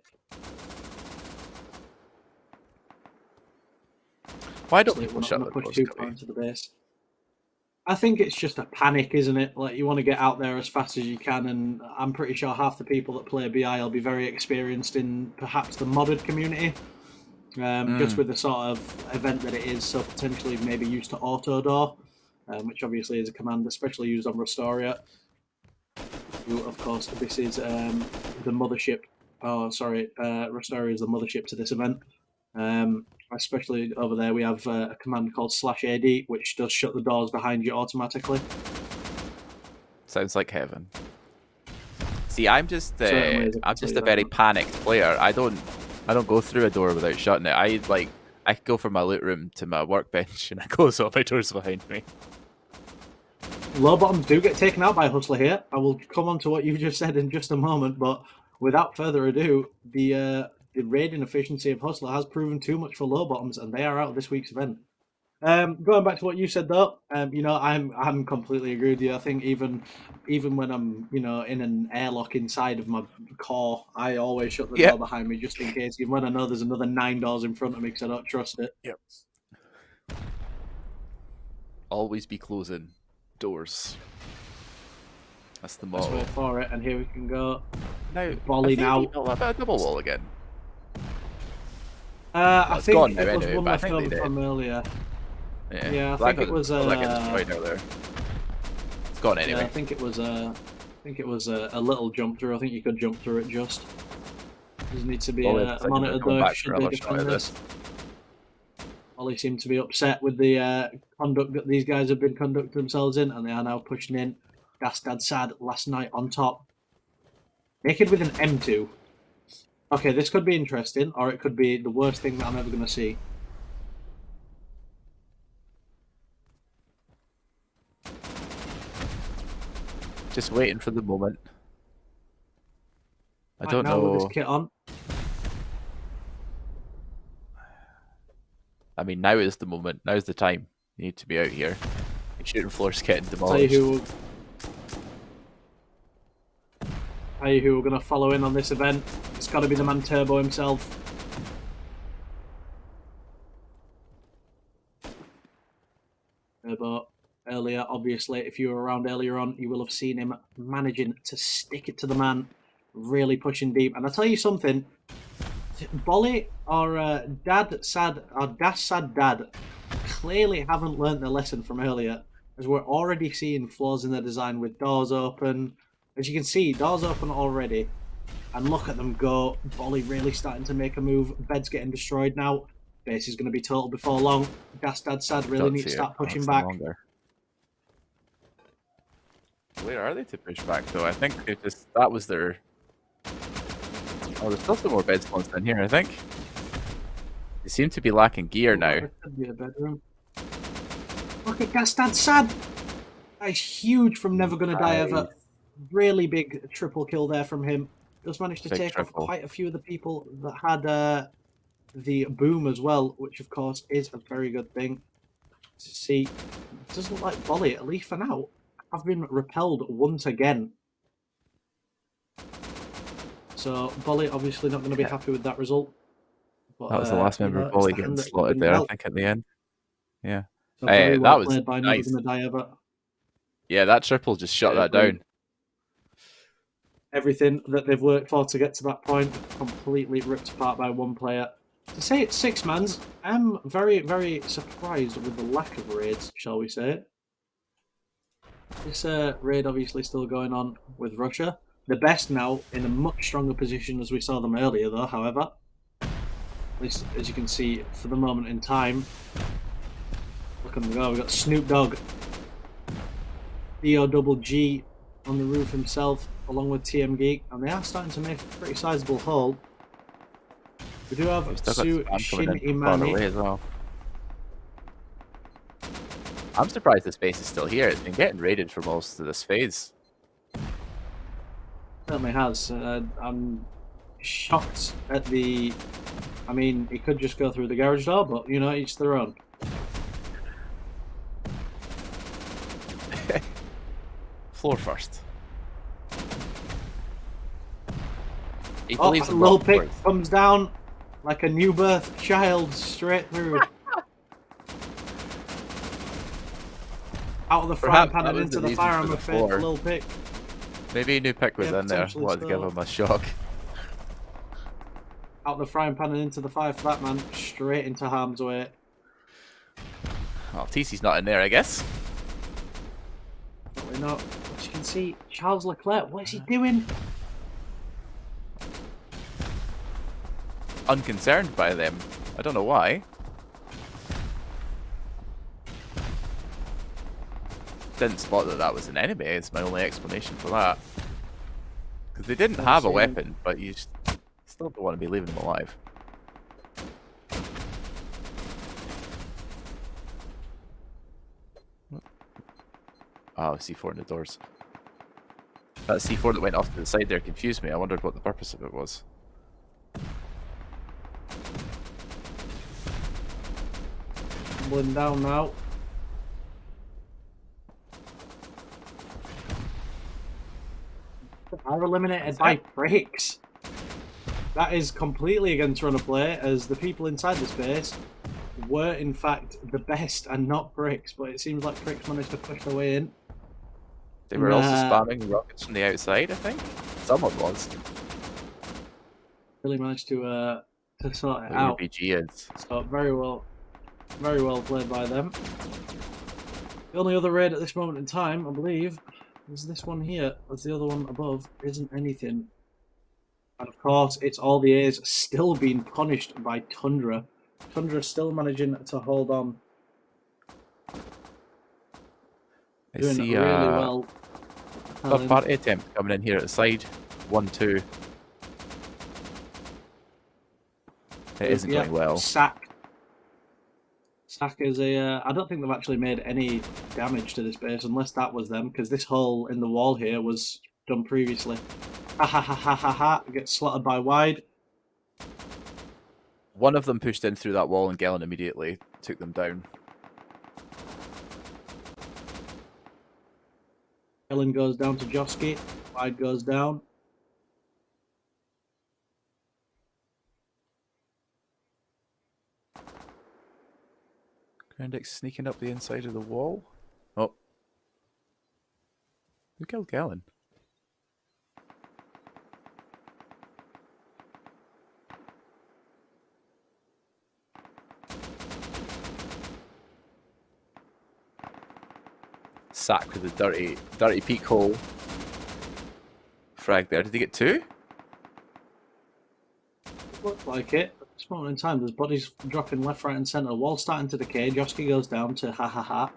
Why don't people shut the doors too far into the base? I think it's just a panic, isn't it? Like, you want to get out there as fast as you can, and I'm pretty sure half the people that play BI will be very experienced in perhaps the modded community. Just with the sort of event that it is, so potentially maybe used to auto door, which obviously is a command especially used on Rustoria. Of course, this is the mothership. Oh, sorry, Rustoria is the mothership to this event. Especially over there, we have a command called /AD, which does shut the doors behind you automatically. Sounds like heaven. See, I'm just a very panicked player. I don't go through a door without shutting it. I could go from my loot room to my workbench and I close all my doors behind me. Low bottoms do get taken out by Hustler here. I will come on to what you just said in just a moment, but without further ado, the raiding efficiency of Hustler has proven too much for low bottoms, and they are out of this week's event. Going back to what you said though, I'm completely agree with you. I think even when I'm in an airlock inside of my core, I always shut the door behind me just in case. Even when I know there's another 9 doors in front of me because I don't trust it. Yep. Always be closing doors. That's the motto. Let's wait for it, and here we can go. Now, volley now. A double wall again. I think gone it now, was anyway, one but I left think over they from earlier. Yeah, I think it was. Right out there. It's gone anyway. Yeah, I think it was. A little jump through. I think you could jump through it just. Doesn't need to be monitored though. Should they defend this? Ollie seemed to be upset with the conduct that these guys have been conducting themselves in, and they are now pushing in. Das Dad Sad last night on top. Naked with an M2. Okay, this could be interesting, or it could be the worst thing that I'm ever going to see. Just waiting for the moment. I don't know. With this kit on. I mean, now is the moment. Now's the time. You need to be out here. You're shooting floors, getting demolished. Tell you tell you who we're going to follow in on this event. It's got to be the man Turbo himself. Turbo, earlier, obviously, if you were around earlier on, you will have seen him managing to stick it to the man, really pushing deep. And I'll tell you something, Bolly or Dash Sad Dad clearly haven't learnt their lesson from earlier, as we're already seeing flaws in their design with doors open. As you can see, doors open already. And look at them go. Bolly really starting to make a move. Bed's getting destroyed now. Base is going to be total before long. Dash Dad Sad really need to start pushing back. Where are they to push back, though? I think that was their... Oh, there's still some more bed spawns down here, I think. They seem to be lacking gear now. There could be a bedroom. Look at Dash Dad Sad. That is huge from Never Gonna Die Ever. Really big triple kill there from him. Just managed to take off quite a few of the people that had the boom as well, which of course is a very good thing to see. It doesn't look like Bolly, at least for now, have been repelled once again. So Bolly obviously not going to be happy with that result. But, that was the last member of Bolly getting slotted there, I think, at the end. Yeah. So very well that was played by nice. Never Gonna Die Ever. Yeah, that triple just shut that down. Everything that they've worked for to get to that point, completely ripped apart by one player. To say it's 6 mans, I'm very, very surprised with the lack of raids, shall we say. This raid obviously still going on with Russia. The best now in a much stronger position as we saw them earlier, though, however. At least, as you can see, for the moment in time. Look at them go. We've got Snoop Dogg, DOGG on the roof himself, along with TM Geek, and they are starting to make a pretty sizable haul. We do have Su Shin Imani as well. I'm surprised this base is still here. It's been getting raided for most of this phase. Certainly has. I'm shocked at the... I mean, he could just go through the garage door, but, you know, each their own. Floor first. Oh, Lil Pick comes down like a new birth child straight through. Out of the frying pan and into the fire, I'm afraid, for Lil Pick. Maybe New Pick was in there. Wanted to give him a shock. Out of the frying pan and into the fire for that man. Straight into harm's way. Well, TC's not in there, I guess. Probably not. As you can see, Charles Leclerc, what is he doing? Unconcerned by them. I don't know why. Didn't spot that that was an enemy, is my only explanation for that. Because they didn't have a weapon, but you still don't want to be leaving them alive. Oh, C4 in the doors. That C4 that went off to the side there confused me. I wondered what the purpose of it was. Tumbling down now. Are eliminated by bricks. That is completely against run of play, as the people inside the space were in fact the best and not bricks, but it seems like bricks managed to push their way in. They were also spamming rockets from the outside, I think. Someone was. Really managed to sort it out. RPG is. So very well played by them. The only other raid at this moment in time, I believe, is this one here, as the other one above isn't anything. And of course, it's all the A's still being punished by Tundra. Tundra still managing to hold on. Doing really well. Third party attempt coming in here at the side. 1-2. It isn't going well. Sack is a... I don't think they've actually made any damage to this base, unless that was them, because this hole in the wall here was done previously. Ha ha ha ha ha ha. Gets slotted by wide. One of them pushed in through that wall and Gellin immediately took them down. Gellin goes down to Josky. Wide goes down. Groundix sneaking up the inside of the wall. Oh. Who killed Galen? Sack with the dirty peak hole. Frag there. Did he get 2? Looks like it. At this moment in time, there's bodies dropping left, right, and centre. The wall starting to decay. Josky goes down to ha ha ha.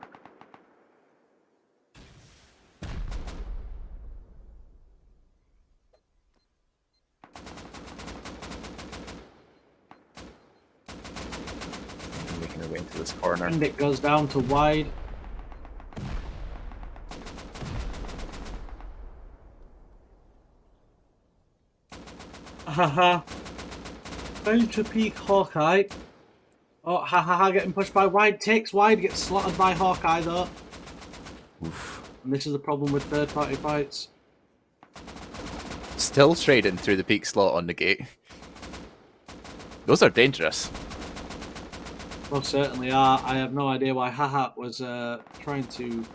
Making their way into this corner. And it goes down to wide. Ha ha. Going to peak Hawkeye. Oh, ha ha ha, getting pushed by wide. Takes wide, gets slotted by Hawkeye though. Oof. And this is the problem with third party fights. Still trading through the peak slot on the gate. Those are dangerous. Most certainly are. I have no idea why Haha was trying to.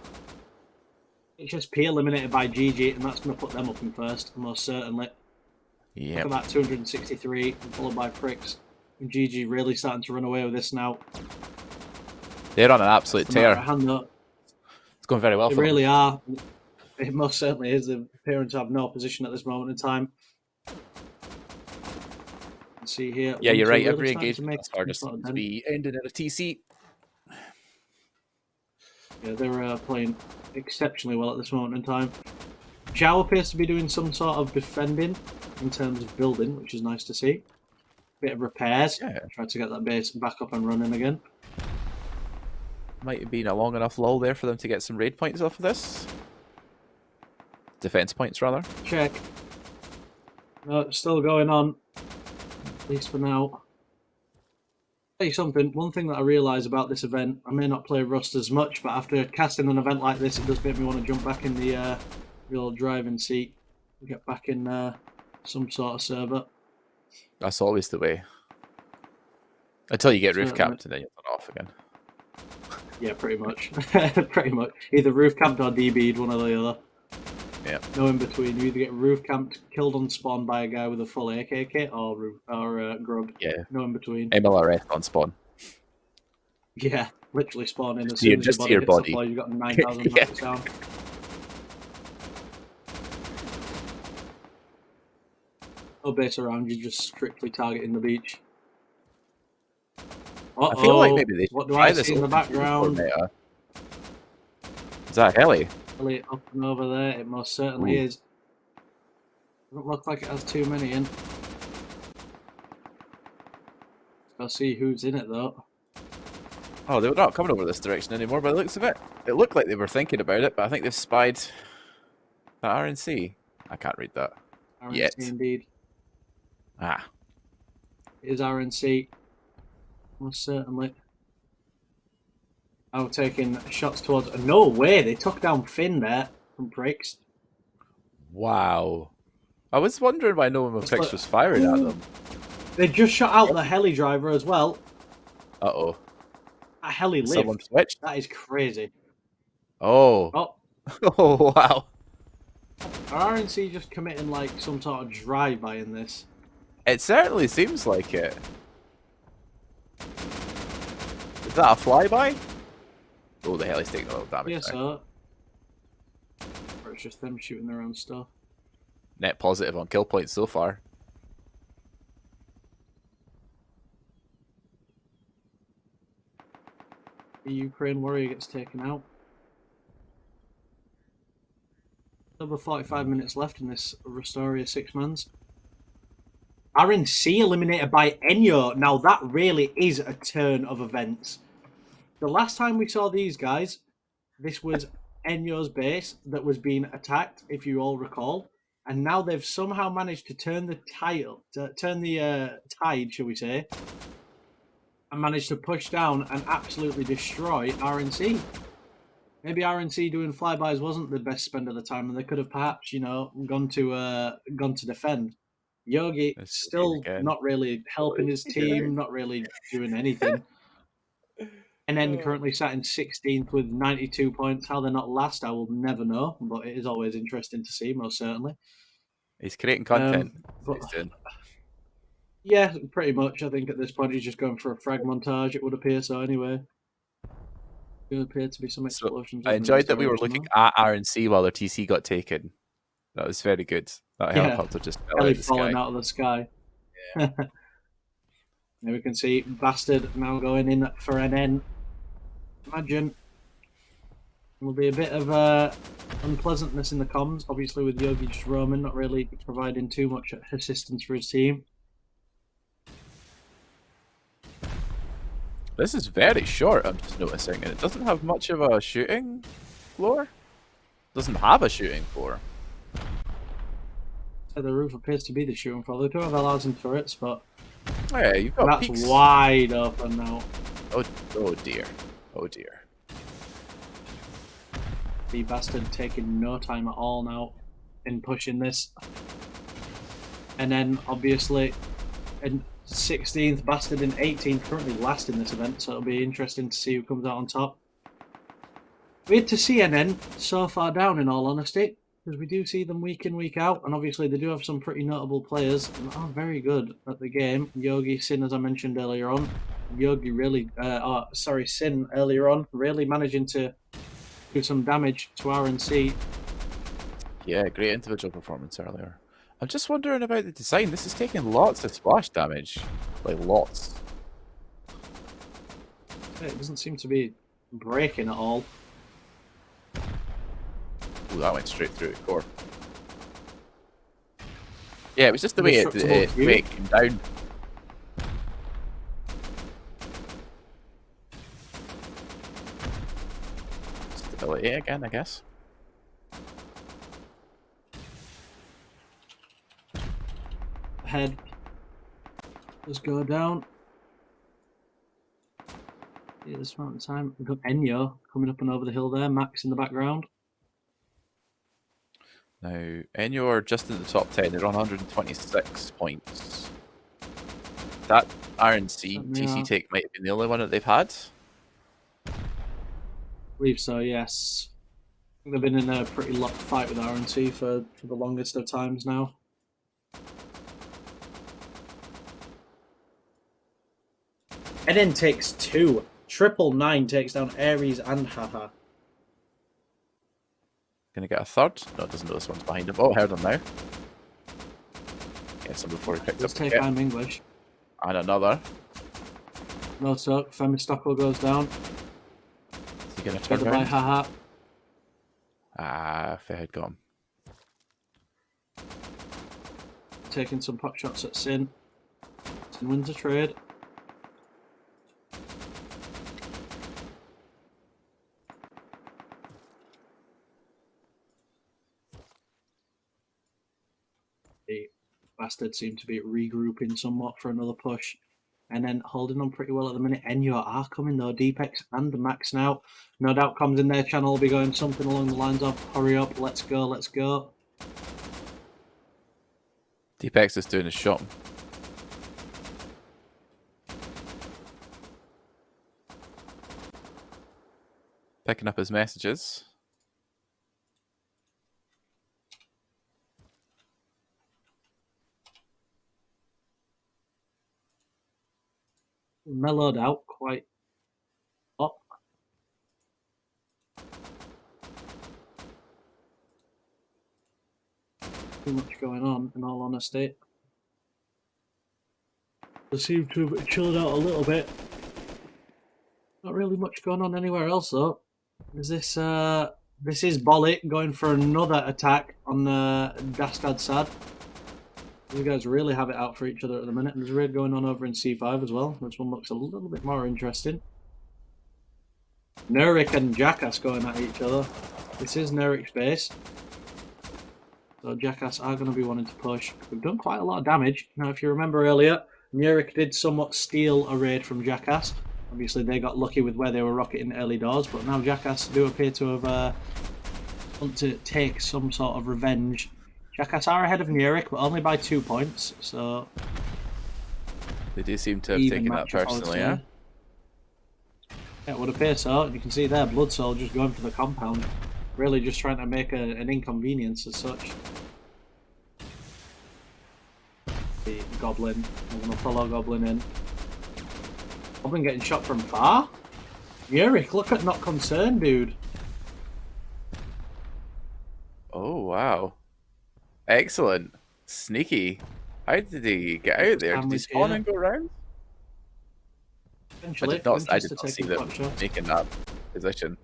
It's just P eliminated by GG, and that's going to put them up in first, most certainly. Yeah. Look at that, 263, followed by Pricks. And GG really starting to run away with this now. They're on an absolute tear. It's going very well for them. They really are. It most certainly is. The appearance have no position at this moment in time. Let's see here. Yeah, you're right. Really Every engagement that's hard sort of to be ended at a TC. Yeah, they're playing exceptionally well at this moment in time. Zhao appears to be doing some sort of defending in terms of building, which is nice to see. Bit of repairs. Yeah. Try to get that base back up and running again. Might have been a long enough lull there for them to get some raid points off of this. Defense points, rather. Check. No, it's still going on. At least for now. I'll tell you something. One thing that I realise about this event, I may not play Rust as much, but after casting an event like this, it does make me want to jump back in the real driving seat and get back in some sort of server. That's always the way. Until you get roof Certainly. capped and then you're off again. Yeah, pretty much. Pretty much. Either roof camped or DB'd, one or the other. Yeah. No in between. You either get roof camped, killed on spawn by a guy with a full AK kit, or grub. Yeah. No in between. MLRS on spawn. Yeah, literally spawning as soon as Just your body hits your the floor, body. you've got 9,000 Yeah. knocks down. No base around, you're just strictly targeting the beach. I feel like maybe they should What do try I this see in the open background? meta. Is that a heli? Heli up and over there, it most certainly is. Doesn't look like it has too many in. I'll see who's in it though. Oh, they're not coming over this direction anymore by the looks of it. It looked like they were thinking about it, but I think they've spied that RNC. I can't read that. RNC Yet. indeed. Ah. It is RNC. Most certainly. Oh, taking shots towards. No way! They took down Finn there from Pricks. Wow. I was wondering why no one with Pricks was firing at them. They just shot out the heli driver as well. Uh-oh. A heli lived. Someone switched? That is crazy. Oh. Oh, Oh, wow. are RNC just committing like some sort of drive-by in this? It certainly seems like it. Is that a flyby? Oh, the heli's taking a little damage Yes, now. sir. Or it's just them shooting their own stuff. Net positive on kill points so far. The Ukraine warrior gets taken out. Over 45 minutes left in this Rustoria 6-mans. RNC eliminated by Enyo. Now that really is a turn of events. The last time we saw these guys, this was Enyo's base that was being attacked, if you all recall. And now they've somehow managed to turn the tide, shall we say, and managed to push down and absolutely destroy RNC. Maybe RNC doing flybys wasn't the best spend of the time, and they could have perhaps, gone to defend. Yogi still not really helping his team, not really doing anything. And then currently sat in 16th with 92 points. How they're not last, I will never know, but it is always interesting to see, most certainly. He's creating content. But He's doing. yeah, pretty much. I think at this point he's just going for a frag montage, it would appear so anyway. There appear to be some explosions. So I enjoyed that we were looking at RNC while their TC got taken. That was very good. That helicopter just fell out of the falling sky. out of the sky. Yeah. There we can see Bastard now going in for an N. Imagine there'll be a bit of unpleasantness in the comms, obviously with Yogi just roaming, not really providing too much assistance for his team. This is very short, I'm just noticing, and it doesn't have much of a shooting floor. Doesn't have a shooting floor. So the roof appears to be the shooting floor. They do have allows and turrets, but yeah, you've got that's peaks. Wide open now. Oh dear. Oh dear. The Bastard taking no time at all now in pushing this. And then obviously in 16th, Bastard in 18th, currently last in this event, so it'll be interesting to see who comes out on top. Weird to see NN so far down, in all honesty, because we do see them week in, week out, and obviously they do have some pretty notable players and are very good at the game. Yogi, Sin, as I mentioned earlier on. Yogi really, Sin earlier on, really managing to do some damage to RNC. Yeah, great individual performance earlier. I'm just wondering about the design. This is taking lots of splash damage. Like, lots. It doesn't seem to be breaking at all. Ooh, that went straight through the core. Yeah, it was just the way it came down. Stability again, I guess. Head. Let's go down. Yeah, this amount of time. We've got Enyo coming up and over the hill there. Max in the background. Now, Enyo are just in the top 10. They're on 126 points. That RNC TC take might have been the only one that they've had. I believe so, yes. I think they've been in a pretty locked fight with RNC for the longest of times now. And then takes 2. 999 takes down Ares and Haha. Gonna get a third? No, it doesn't know this one's behind him. Oh, I heard him now. Get some before he picks up. Let's take I'm English. And another. No suck. Femistockel goes down. Is he gonna turn around? By Haha. Ah, Fairhead got him. Taking some pot shots at Sin. Sin wins a trade. The Bastards seem to be regrouping somewhat for another push. And then holding on pretty well at the minute. Enyo are coming though. Deepex and Max now. No doubt comms in their channel will be going something along the lines of hurry up, let's go, let's go. Deepex is doing his shot. Picking up his messages. Mellowed out quite up. Too much going on, in all honesty. They seem to have chilled out a little bit. Not really much going on anywhere else though. Is this is Bollet going for another attack on Dastad Sad. You guys really have it out for each other at the minute, and there's a raid going on over in C5 as well. This one looks a little bit more interesting. Nurik and Jackass going at each other. This is Nurik's base. So Jackass are going to be wanting to push. We've done quite a lot of damage. Now, if you remember earlier, Nurik did somewhat steal a raid from Jackass. Obviously, they got lucky with where they were rocketing early doors, but now Jackass do appear to have want to take some sort of revenge. Jackass are ahead of Nurik, but only by 2 points, so... They do seem to have taken that personally, yeah? Yeah, it would appear so. You can see there, Blood Soul just going for the compound. Really just trying to make an inconvenience as such. The Goblin. I'm going to follow Goblin in. Goblin getting shot from far? Yurik, look at Not Concerned, dude. Oh, wow. Excellent. Sneaky. How did he get out there? Did he Sandwich spawn here. and go around? Eventually, I Winchester did not see taking them pot shots. making that position.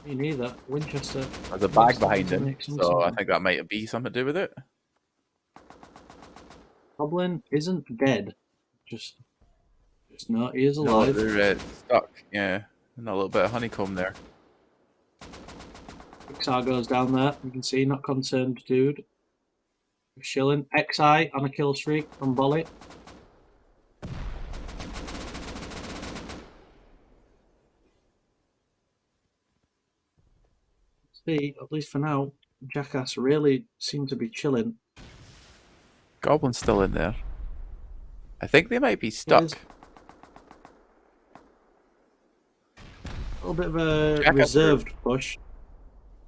Me neither. Winchester. There's a bag starting behind to him, make some so I sound. think that might be something to do with it. Goblin isn't dead. Just no, he is No, alive. they're stuck. Yeah, and a little bit of honeycomb there. XR goes down there. You can see, Not Concerned, dude. Shilling. XI on a kill streak from Bolly. See, at least for now, Jackass really seem to be chilling. Goblin's still in there. I think they might be stuck. A little bit of a Jackass reserved push.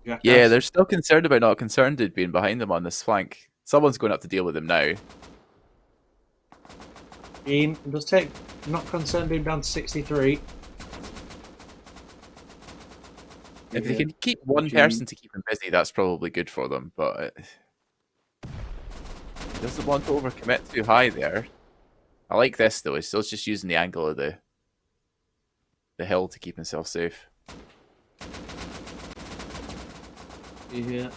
Jackass. Yeah, they're still concerned about Not Concerned dude being behind them on this flank. Someone's going to have to deal with him now. Ian does take Not Concerned being down to 63. If they can keep one person to keep him busy, that's probably good for them. But he doesn't want to overcommit too high there. I like this though. He's still just using the angle of the hill to keep himself safe. See here.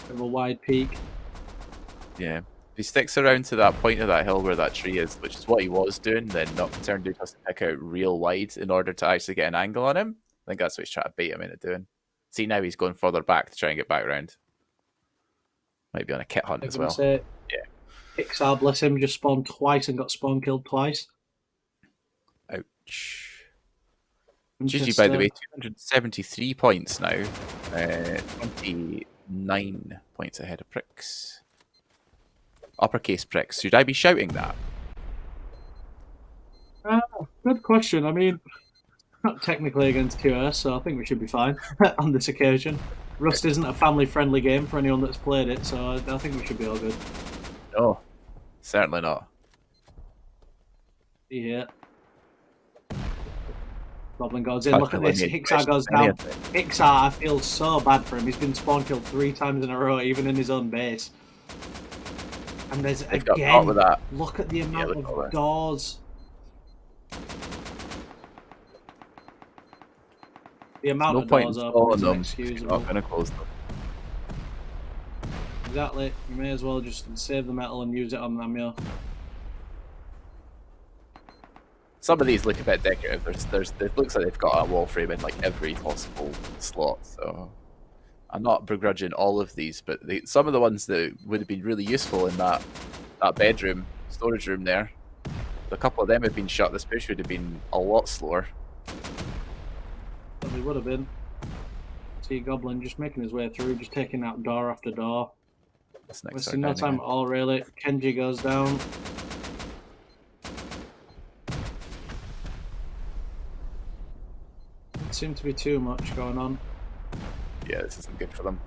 Bit of a wide peak. Yeah. If he sticks around to that point of that hill where that tree is, which is what he was doing, then Not Concerned dude has to pick out real wide in order to actually get an angle on him. I think that's what he's trying to bait him into doing. See, now he's going further back to try and get back around. Might be on a kit hunt as well. Say, yeah. XR, bless him, just spawned twice and got spawn killed twice. Ouch. GG, by the way, 273 points now. 29 points ahead of Pricks. Uppercase Pricks. Should I be shouting that? Good question. I mean, not technically against QS, so I think we should be fine on this occasion. Rust isn't a family-friendly game for anyone that's played it, so I think we should be all good. No, certainly not. Yeah. Goblin goes in. Look at this. Hixar goes down. Hixar, I feel so bad for him. He's been spawn killed 3 times in a row, even in his own base. And there's again, look at the amount of doors. The amount of doors open is inexcusable. Not going to close them. Exactly. You may as well just save the metal and use it on Namio. Some of these look a bit decorative. It looks like they've got a wall frame in like every possible slot. So I'm not begrudging all of these, but some of the ones that would have been really useful in that bedroom, storage room there, a couple of them have been shut. This push would have been a lot slower. Probably would have been. See Goblin just making his way through, just taking out door after door. Wasting no time at all, really. Kenji goes down. Doesn't seem to be too much going on. Yeah, this isn't good for them.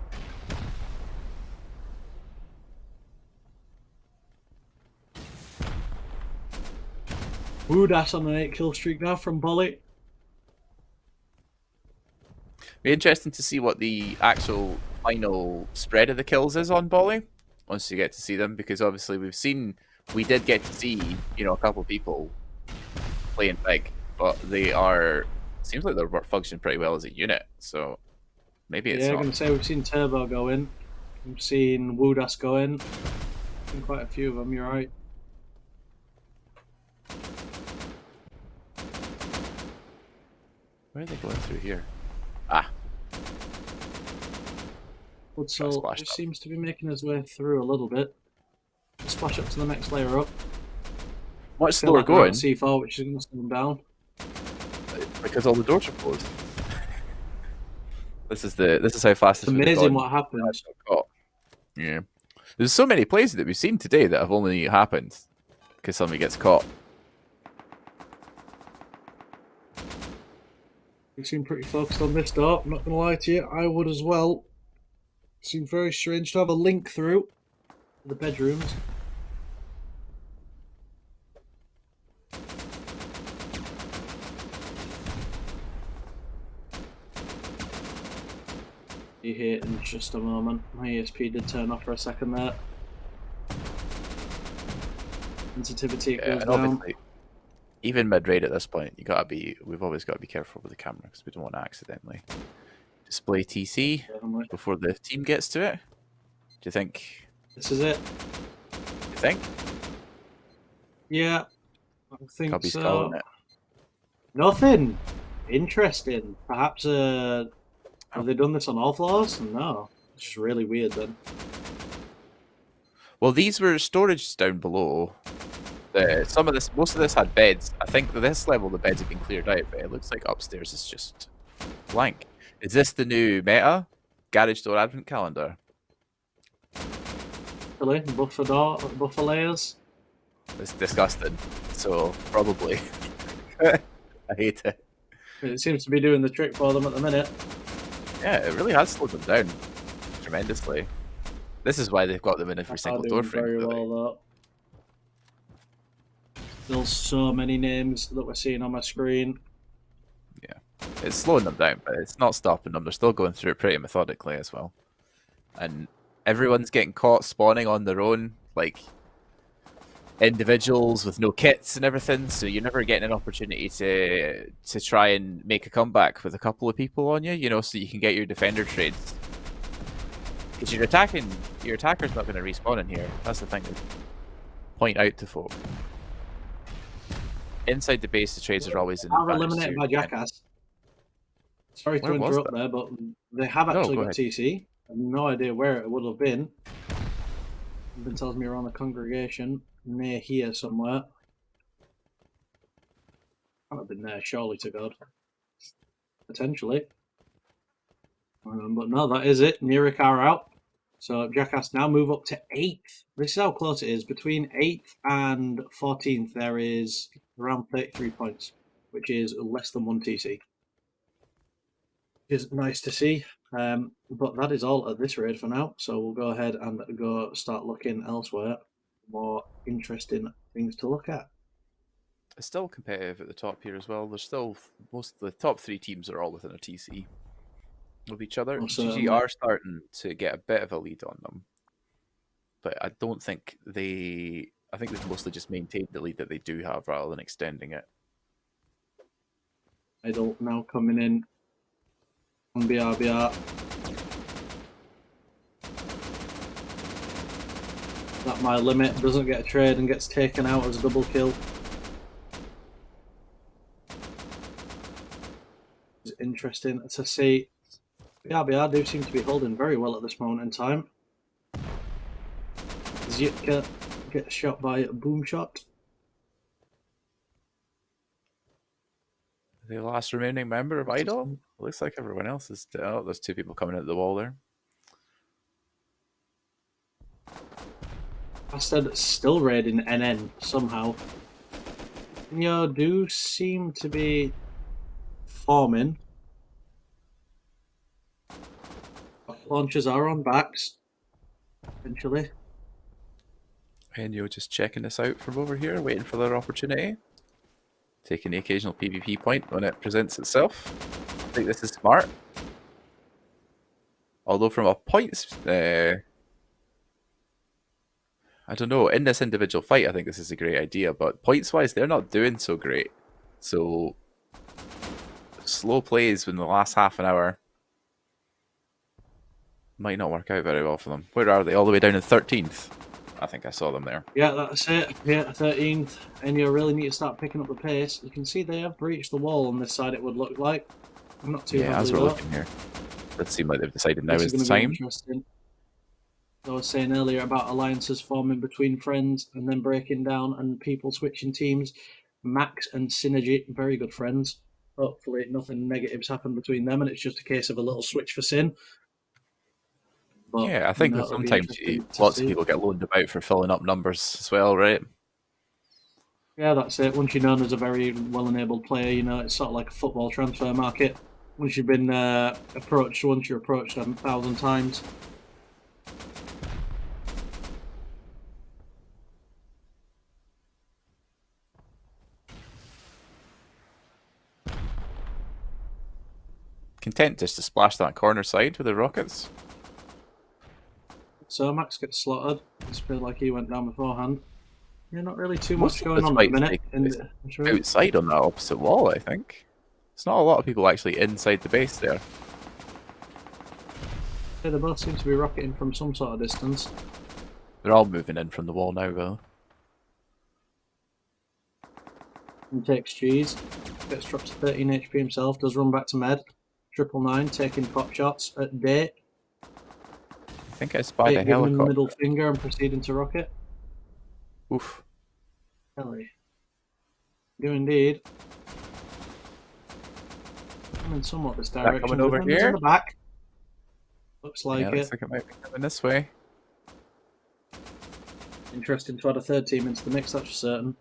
Woodass on an 8-kill streak now from Bolly. Be interesting to see what the actual final spread of the kills is on Bolly once you get to see them, because obviously we did get to see, you know, a couple of people playing big, but seems like they're functioning pretty well as a unit, so maybe it's not. I'm going to say we've seen Turbo go in, we've seen Woodass go in, seen quite a few of them, you're right. Where are they going through here? Ah. Blood Soul just seems to be making his way through a little bit. Splash up to the next layer up. Much slower going. C4, which is going to slow them down. Because all the doors are closed. This is how fast it's amazing what happens. Yeah. There's so many plays that we've seen today that have only happened because somebody gets caught. You seem pretty focused on this door. I'm not going to lie to you. I would as well. Seems very strange to have a link through the bedrooms. Be here in just a moment. My ESP did turn off for a second there. Sensitivity goes down. Even mid-raid at this point, we've always got to be careful with the camera because we don't want to accidentally display TC before the team gets to it. Do you think this is it? You think? Yeah, I think Cubby's so. calling it. Nothing interesting. Perhaps have they done this on all floors? No, it's just really weird then. Well, these were storage down below. Most of this had beds. I think that this level the beds have been cleared out, but it looks like upstairs is just blank. Is this the new meta? Garage door advent calendar? Really? Buffer layers? It's disgusting. So probably. I hate it. It seems to be doing the trick for them at the minute. Yeah, it really has slowed them down tremendously. This is why they've got them in every single door frame. Very well, though. Still so many names that we're seeing on my screen. Yeah, it's slowing them down, but it's not stopping them. They're still going through it pretty methodically as well. And everyone's getting caught spawning on their own, like individuals with no kits and everything, so you're never getting an opportunity to try and make a comeback with a couple of people on you, you know, so you can get your defender trades. Because your attacker's not going to respawn in here. That's the thing to point out to folk. Inside the base, the trades are always in. Are eliminated by Jackass. Sorry to interrupt there, but they have actually got TC. I have no idea where it would have been. Something tells me around the congregation near here somewhere. Can't have been there, surely to God. Potentially. But no, that is it. Nirik are out. So Jackass now move up to 8th. This is how close it is. Between 8th and 14th, there is around 33 points, which is less than 1 TC. Which is nice to see. But that is all at this raid for now. So we'll go ahead and go start looking elsewhere. More interesting things to look at. It's still competitive at the top here as well. There's still most of the top 3 teams are all within a TC of each other. GG are starting to get a bit of a lead on them, but I don't think I think they've mostly just maintained the lead that they do have rather than extending it. Idle now coming in on BRBR. That my limit doesn't get a trade and gets taken out as a double kill. It's interesting to see. BRBR do seem to be holding very well at this moment in time. Zyutka gets shot by a boom shot. The last remaining member of Idol? Looks like everyone else is. Oh, there's 2 people coming out the wall there. Bastard still raiding NN somehow. Do seem to be forming. Launchers are on backs, eventually. And you're just checking this out from over here, waiting for their opportunity. Taking the occasional PvP point when it presents itself. I think this is smart. Although from a points... I don't know, in this individual fight I think this is a great idea, but points-wise they're not doing so great. So, slow plays in the last half an hour might not work out very well for them. Where are they? All the way down in 13th? I think I saw them there. Yeah, that's it. Yeah, 13th. And you really need to start picking up the pace. You can see they have breached the wall on this side, it would look like. I'm not too as we're looking here. It seems like they've decided now is the time. Interesting. I was saying earlier about alliances forming between friends and then breaking down and people switching teams. Max and Synergy, very good friends. Hopefully nothing negatives happen between them and it's just a case of a little switch for Sin. But, yeah, I think that sometimes lots of people get loaned about for filling up numbers as well, right? Yeah, that's it. Once you're known as a very well-enabled player, it's sort of like a football transfer market. Once you've been approached, once you're approached 1,000 times. Content just to splash that corner side with the rockets. So Max gets slaughtered. It's feel like he went down beforehand. Yeah, not really too Most much going on at the minute. Outside on that opposite wall, I think. It's not a lot of people actually inside the base there. Yeah, they both seem to be rocketing from some sort of distance. They're all moving in from the wall now, though. And takes cheese. Gets dropped to 13 HP himself. Does run back to med. 999 taking pop shots at Date. I think I spied a Giving him the helicopter. middle finger and proceeding to rocket. Oof. Heli. Do indeed. Coming somewhat this direction. Coming over here? In the back. Looks like it. Looks like it might be coming this way. Interesting to add a third team into the mix, that's for certain.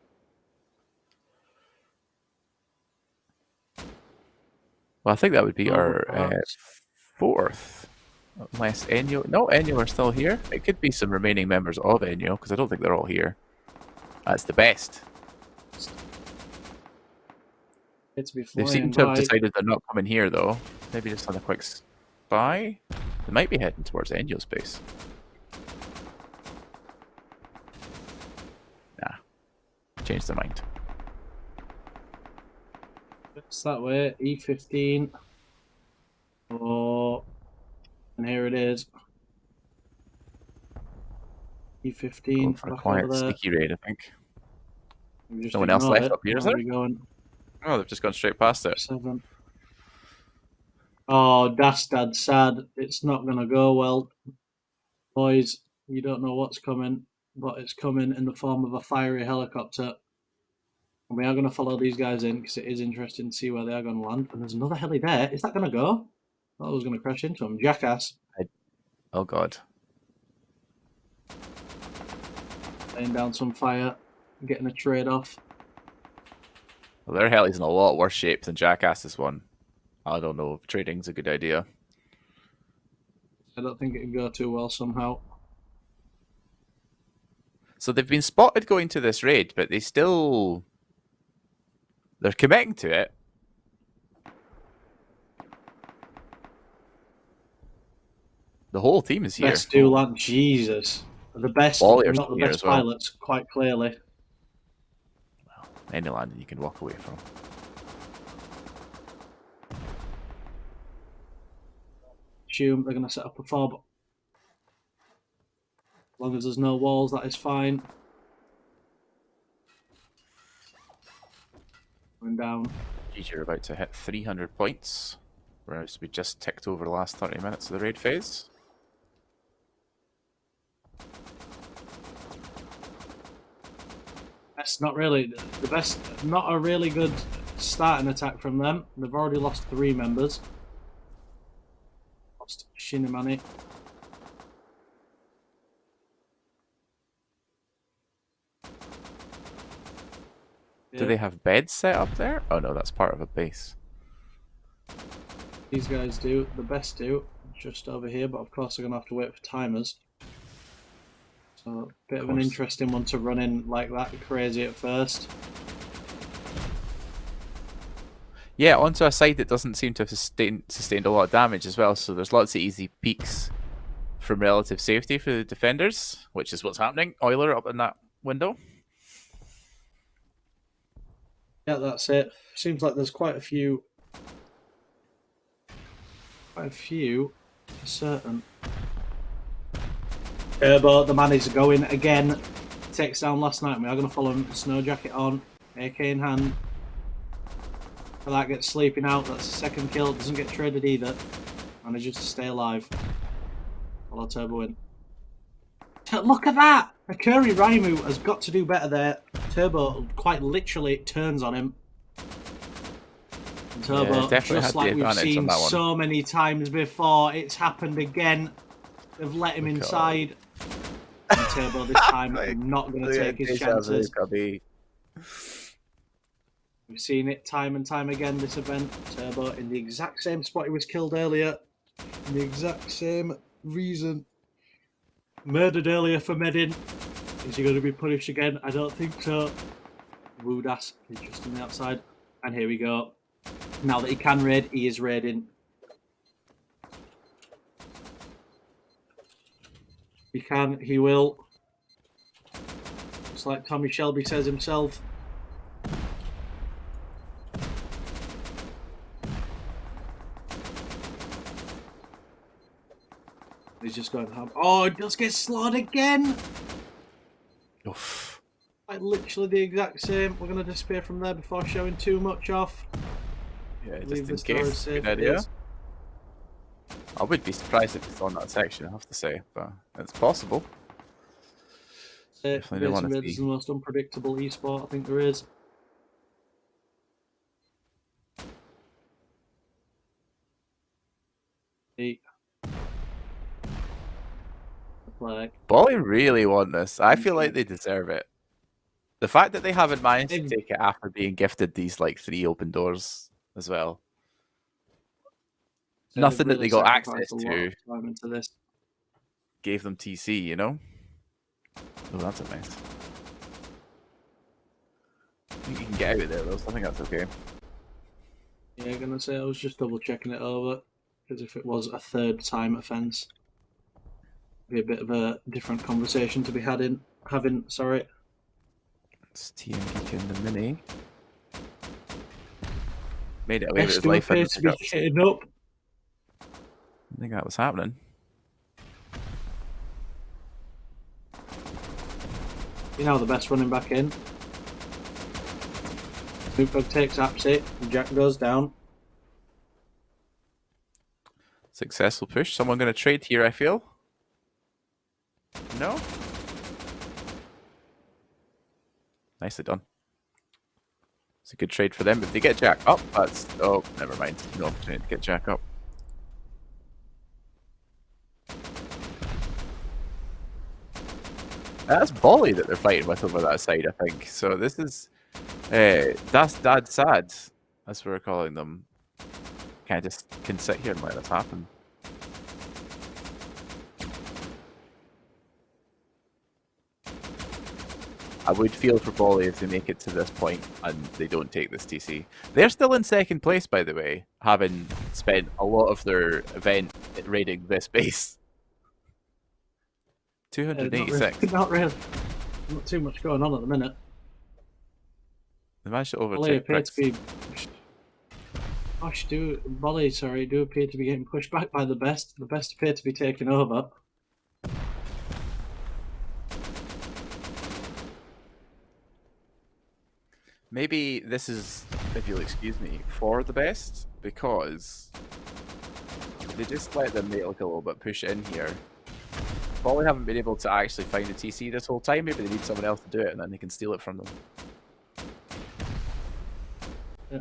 Well, I think that would be our fourth. Unless Enyo... No, Enyo are still here. It could be some remaining members of Enyo, because I don't think they're all here. That's the best. They seem to have decided they're not coming here, though. Maybe just on a quick spy. They might be heading towards Enyo's base. Nah. Changed their mind. It's that way. E15. Oh, and here it is. E15. Going for a quiet, sneaky raid, I think. No one else left up here, is there? Oh, they've just gone straight past it. 7. Oh, that's sad. It's not going to go well. Boys, you don't know what's coming, but it's coming in the form of a fiery helicopter. And we are going to follow these guys in because it is interesting to see where they are going to land. And there's another heli there. Is that going to go? I thought I was going to crash into him. Jackass. Oh, God. Laying down some fire. Getting a trade off. Well, their heli's in a lot worse shape than Jackass's one. I don't know if trading's a good idea. I don't think it can go too well somehow. So they've been spotted going to this raid, but they still... They're committing to it. The whole team is here. Best do land. Jesus. The best, not the best pilots, quite clearly. Well, any landing you can walk away from. Assume they're going to set up a fob. As long as there's no walls, that is fine. Going down. Geez, you're about to hit 300 points, whereas we just ticked over the last 30 minutes of the raid phase. That's not really the best, not a really good starting attack from them. They've already lost 3 members. Lost Shinimani. Do they have beds set up there? Oh no, that's part of a base. These guys do. The best do. Just over here, but of course they're going to have to wait for timers. So, a bit of an interesting one to run in like that, crazy at first. Yeah, onto a side that doesn't seem to have sustained a lot of damage as well, so there's lots of easy peaks from relative safety for the defenders, which is what's happening. Euler up in that window. Yeah, that's it. Seems like there's quite a few for certain. Turbo, the man is going again. Takes down last night. We are going to follow him. Snow jacket on, AK in hand. That gets sleeping out. That's the second kill. Doesn't get traded either. Manages to stay alive. Follow Turbo in. Look at that! Akuri Raimu has got to do better there. Turbo quite literally turns on him. And Turbo, yeah, just like we've seen so many times before, it's happened again. They've let him inside. And Turbo this time not going to take his chances. We've seen it time and time again, this event. Turbo in the exact same spot he was killed earlier. In the exact same reason. Murdered earlier for medding. Is he going to be punished again? I don't think so. Woodass is just on the outside. And here we go. Now that he can raid, he is raiding. He can, he will. Just like Tommy Shelby says himself. He's just going ham. Oh, it does get slaughtered again. Oof. Like literally the exact same. We're going to disappear from there before showing too much off. Yeah, Leave just in the case. Good idea. I would be surprised if it's on that section, I have to say, but it's possible. Base Invaders is the most unpredictable esport I think there is. Bolly really want this. I feel like they deserve it. The fact that they haven't managed to take it after being gifted these like 3 open doors as well. Nothing that they got access to this. Gave them TC, you know? Oh, that's a mess. I think you can get out of there though, so I think that's okay. Yeah, I'm gonna say I was just double checking it over, because if it was a 3rd time offence, be a bit of a different conversation to be having. Sorry. It's TM Geek in the mini. Made it away with his life. To be getting up. I think that was happening. You know the best running back in. Snoop Dogg takes Apsy, and Jack goes down. Successful push. Someone going to trade here, I feel. No? Nicely done. It's a good trade for them. If they get Jack up, that's... Oh, never mind. No opportunity to get Jack up. That's Bolly that they're fighting with over that side, I think. So this is... that's Dad Sad, as we're calling them. Can sit here and let this happen. I would feel for Bolly if they make it to this point and they don't take this TC. They're still in 2nd place, by the way, having spent a lot of their event raiding this base. 286. Not really. Not too much going on at the minute. They managed to overtake Pricks. Bolly, sorry, do appear to be getting pushed back by the best. The best appear to be taken over. Maybe this is, if you'll excuse me, for the best, because they just let them make like a little bit push in here. Probably haven't been able to actually find a TC this whole time. Maybe they need someone else to do it and then they can steal it from them. Yeah.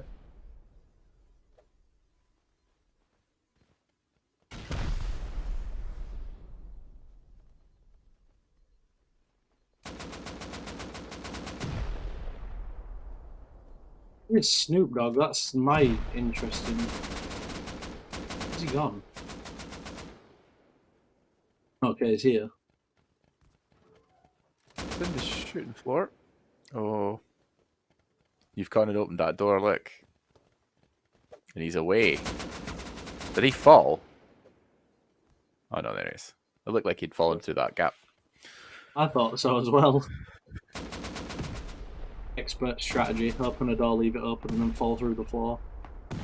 It's Snoop Dogg, that's my interest in... Where's he gone? Okay, he's here. It's in the shooting floor. Oh. You've gone and opened that door, look. And he's away. Did he fall? Oh no, there he is. It looked like he'd fallen through that gap. I thought so as well. Expert strategy, open a door, leave it open, and then fall through the floor.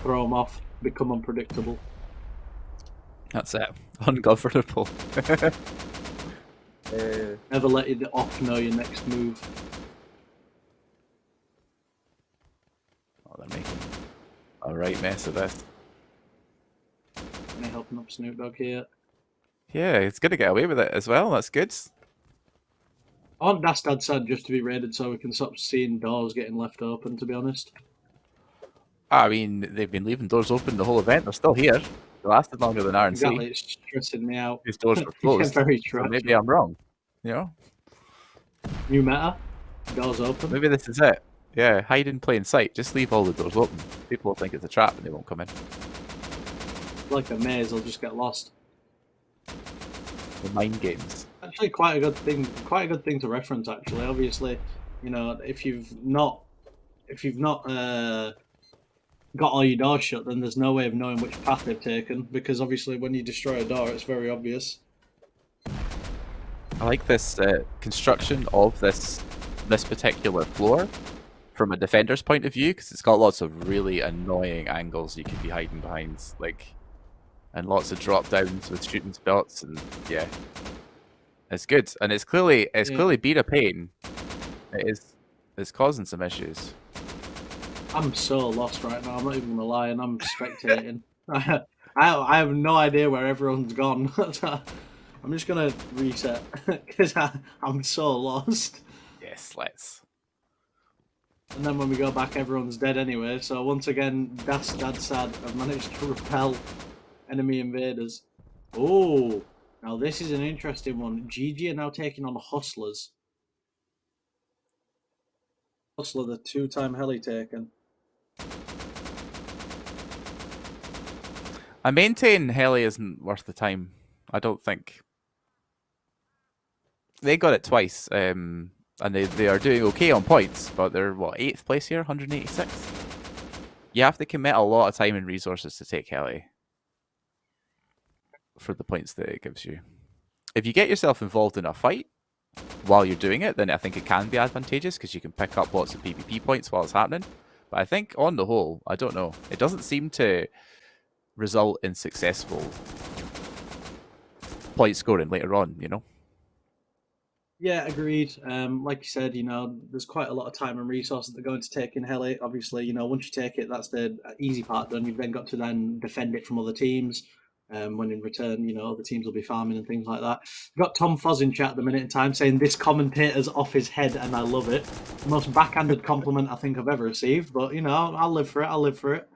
Throw them off, become unpredictable. That's it. Ungovernable. Never let the off know your next move. Oh, they're making a right mess of this. Am I helping up Snoop Dogg here? Yeah, it's going to get away with it as well. That's good. I want Dad Sad just to be raided so we can stop seeing doors getting left open, to be honest. I mean, they've been leaving doors open the whole event. They're still here. They lasted longer than RNC. Exactly, it's stressing me out. These doors were closed. Very so maybe I'm wrong. You know? New meta, doors open. Maybe this is it. Yeah, hide in plain sight. Just leave all the doors open. People will think it's a trap and they won't come in. Like a maze, they'll just get lost. The mind games. Actually, quite a good thing. Quite a good thing to reference. Actually, obviously, you know, if you've not got all your doors shut, then there's no way of knowing which path they've taken. Because obviously, when you destroy a door, it's very obvious. I like this construction of this particular floor from a defender's point of view, because it's got lots of really annoying angles you could be hiding behind, like, and lots of drop downs with shooting spots, and yeah, it's good, and it's clearly been a pain. It's causing some issues. I'm so lost right now. I'm not even gonna lie, and I'm spectating. I have no idea where everyone's gone. I'm just gonna reset because I'm so lost. Yes, let's. And then when we go back, everyone's dead anyway. So once again, Das Dad Sad have managed to repel enemy invaders. Oh, now this is an interesting one. GG are now taking on Hustlers. Hustler, the 2-time heli taken. I maintain heli isn't worth the time. I don't think. They got it twice, and they are doing okay on points, but they're, what, 8th place here, 186? You have to commit a lot of time and resources to take heli for the points that it gives you. If you get yourself involved in a fight while you're doing it, then I think it can be advantageous because you can pick up lots of PvP points while it's happening. But I think on the whole, I don't know. It doesn't seem to result in successful point scoring later on, you know? Yeah, agreed. Like you said, you know, there's quite a lot of time and resources that go into taking heli. Obviously, you know, once you take it, that's the easy part done. You've then got to then defend it from other teams. When in return, you know, other teams will be farming and things like that. We've got Tom Foz in chat at the minute in time saying this commentator's off his head, and I love it. The most backhanded compliment I think I've ever received, but you know, I'll live for it. I'll live for it.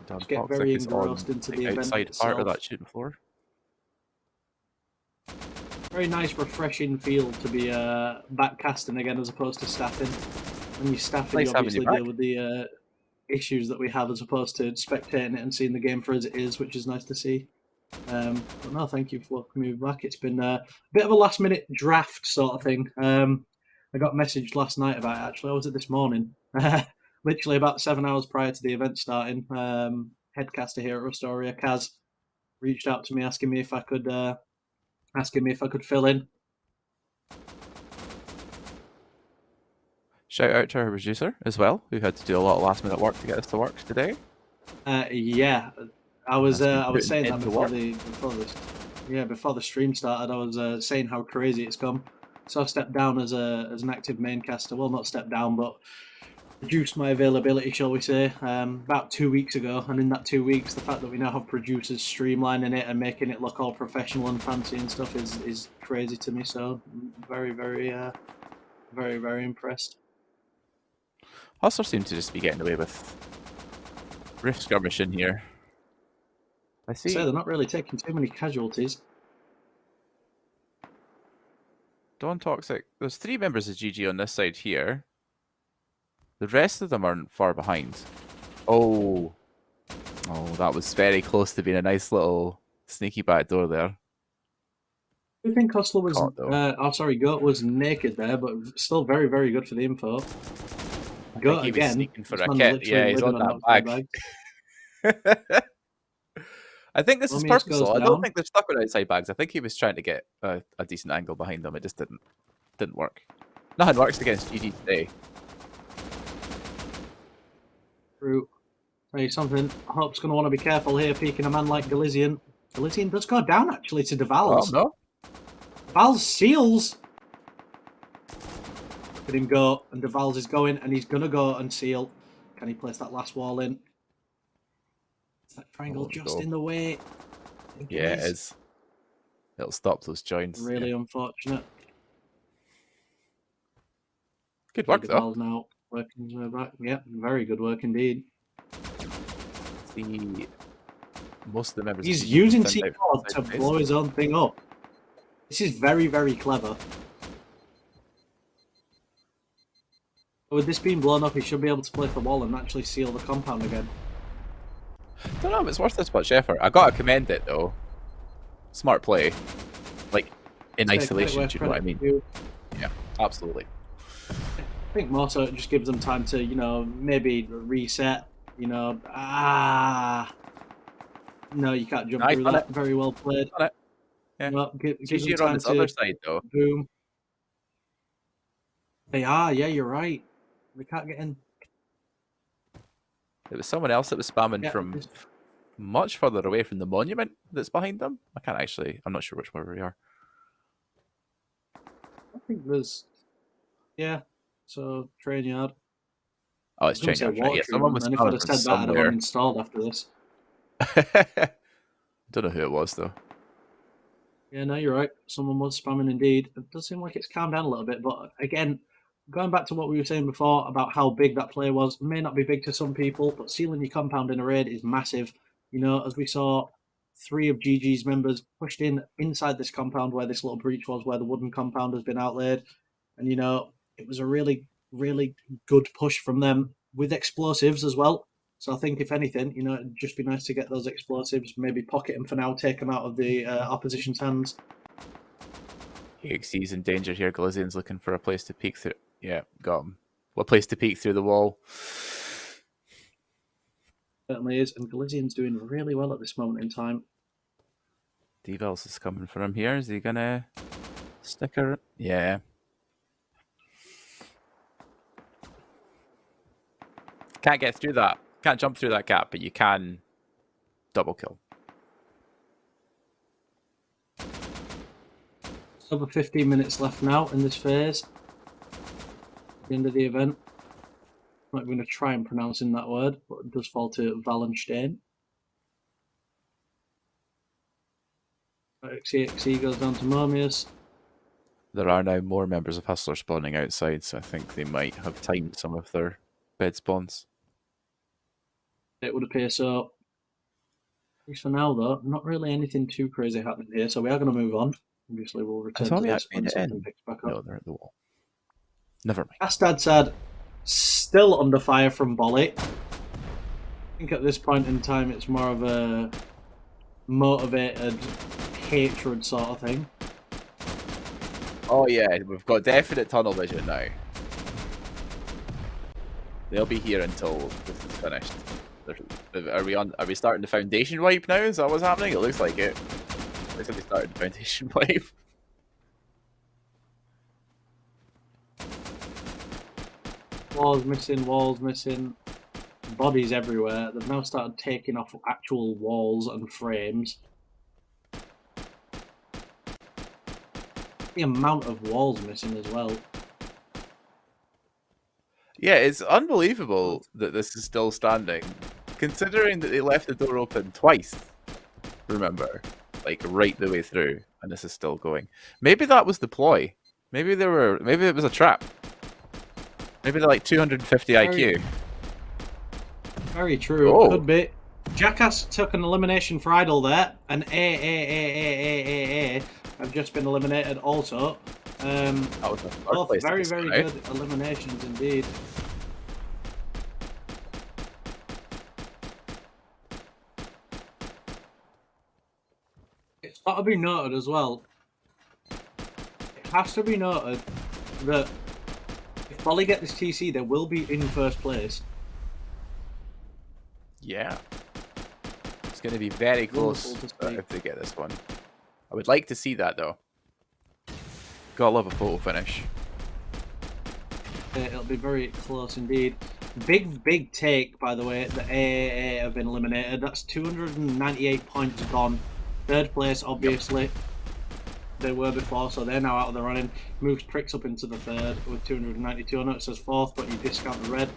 Just get very engrossed into the event outside itself. part of that shooting floor. Very nice, refreshing feel to be backcasting again as opposed to staffing. When you staff it, you obviously deal with the issues that we have as opposed to spectating it and seeing the game for as it is, which is nice to see. But no, thank you for welcoming me back. It's been a bit of a last-minute draft sort of thing. I got messaged last night about it, actually. I was it this morning. Literally about 7 hours prior to the event starting. Headcaster here at Rustoria, Kaz, reached out to me asking me if I could fill in. Shout out to our producer as well, who had to do a lot of last minute work to get us to work today. Yeah, I was saying that before the stream started. I was saying how crazy it's come. So I stepped down as an active main caster. Well, not stepped down, but reduced my availability, shall we say, about 2 weeks ago. And in that 2 weeks, the fact that we now have producers streamlining it and making it look all professional and fancy and stuff is crazy to me. So very, very, very, very impressed. Hustler seem to just be getting away with rift skirmish in here. I see. So they're not really taking too many casualties. Dawn Toxic. There's 3 members of GG on this side here. The rest of them aren't far behind. Oh, that was very close to being a nice little sneaky back door there. I think Hustler was. Goat was naked there, but still very, very good for the info. Goat again. Sneaking for a kit. Yeah, he's on that bag. I think this is purposeful. I don't think they're stuck with outside bags. I think he was trying to get a decent angle behind them. It just didn't work. Nothing works against GG today. True. Tell you something. Hope's going to want to be careful here, peeking a man like Galizian. Galizian does go down, actually, to DeVals. Oh, no. DeVals seals. Look at him go, and DeVals is going, and he's going to go and seal. Can he place that last wall in? Is that triangle just in the way? Yeah, it is. It'll stop those joints. Really unfortunate. Good work, though. Now working his way back. Yeah, very good work indeed. Most of the members. He's using C4 to blow his own thing up. This is very, very clever. With this being blown up, he should be able to place the wall and actually seal the compound again. Don't know if it's worth this much effort. I gotta commend it though. Smart play. Like, in isolation, do you know what I mean? Yeah, absolutely. I think more so it just gives them time to, you know, maybe reset, you know. No, you can't jump through that. Very well played. Yeah. Well, gives them on time this to other side though. boom. They are, yeah, you're right. They can't get in. It was someone else that was spamming from much further away from the monument that's behind them. I can't actually, I'm not sure which one we are. I think there's, yeah, so train yard. Oh, it's train yard. Right. Yeah, someone was and if I'd have said somewhere. that, I'd have uninstalled after this. Don't know who it was though. Yeah, no, you're right. Someone was spamming indeed. It does seem like it's calmed down a little bit, but again, going back to what we were saying before about how big that play was, may not be big to some people, but sealing your compound in a raid is massive. You know, as we saw, 3 of GG's members pushed in inside this compound where this little breach was, where the wooden compound has been outlaid. And, you know, it was a really, really good push from them with explosives as well. So I think, if anything, you know, it'd just be nice to get those explosives, maybe pocket them for now, take them out of the opposition's hands. EXC's in danger here. Galizian's looking for a place to peek through. Yeah, got him. What place to peek through the wall? Certainly is, and Galizian's doing really well at this moment in time. Devils is coming for him here. Is he gonna stick her? Yeah. Can't get through that. Can't jump through that gap, but you can double kill. Over 15 minutes left now in this phase. At the end of the event. I'm not going to try and pronouncing that word, but it does fall to Wallenstein. XE goes down to Momius. There are now more members of Hustler spawning outside, so I think they might have timed some of their bed spawns. It would appear so. At least for now, though, not really anything too crazy happening here, so we are going to move on. Obviously, we'll return to this when something picks back up. No, they're at the wall. Never mind. Astad said, still under fire from Bolly. I think at this point in time, it's more of a motivated hatred sort of thing. Oh yeah, we've got definite tunnel vision now. They'll be here until this is finished. Are we starting the foundation wipe now? Is that what's happening? It looks like it. Looks like we started the foundation wipe. Walls missing. Bodies everywhere. They've now started taking off actual walls and frames. The amount of walls missing as well. Yeah, it's unbelievable that this is still standing, considering that they left the door open twice. Remember, like right the way through, and this is still going. Maybe that was the ploy. Maybe it was a trap. Maybe they're like 250 IQ. Very true. Oh. Could be. Jackass took an elimination for Idle there, and A have just been eliminated also. That was both very, very good eliminations indeed. It's got to be noted as well. It has to be noted that if Bolly get this TC, they will be in first place. Yeah. It's going to be very close if they get this one. I would like to see that though. Gotta love a photo finish. It'll be very close indeed. Big take, by the way. The AAA have been eliminated. That's 298 points gone. Third place, obviously. Yep. They were before, so they're now out of the running. Moves Pricks up into the third with 292. I know it says fourth, but you discount the red.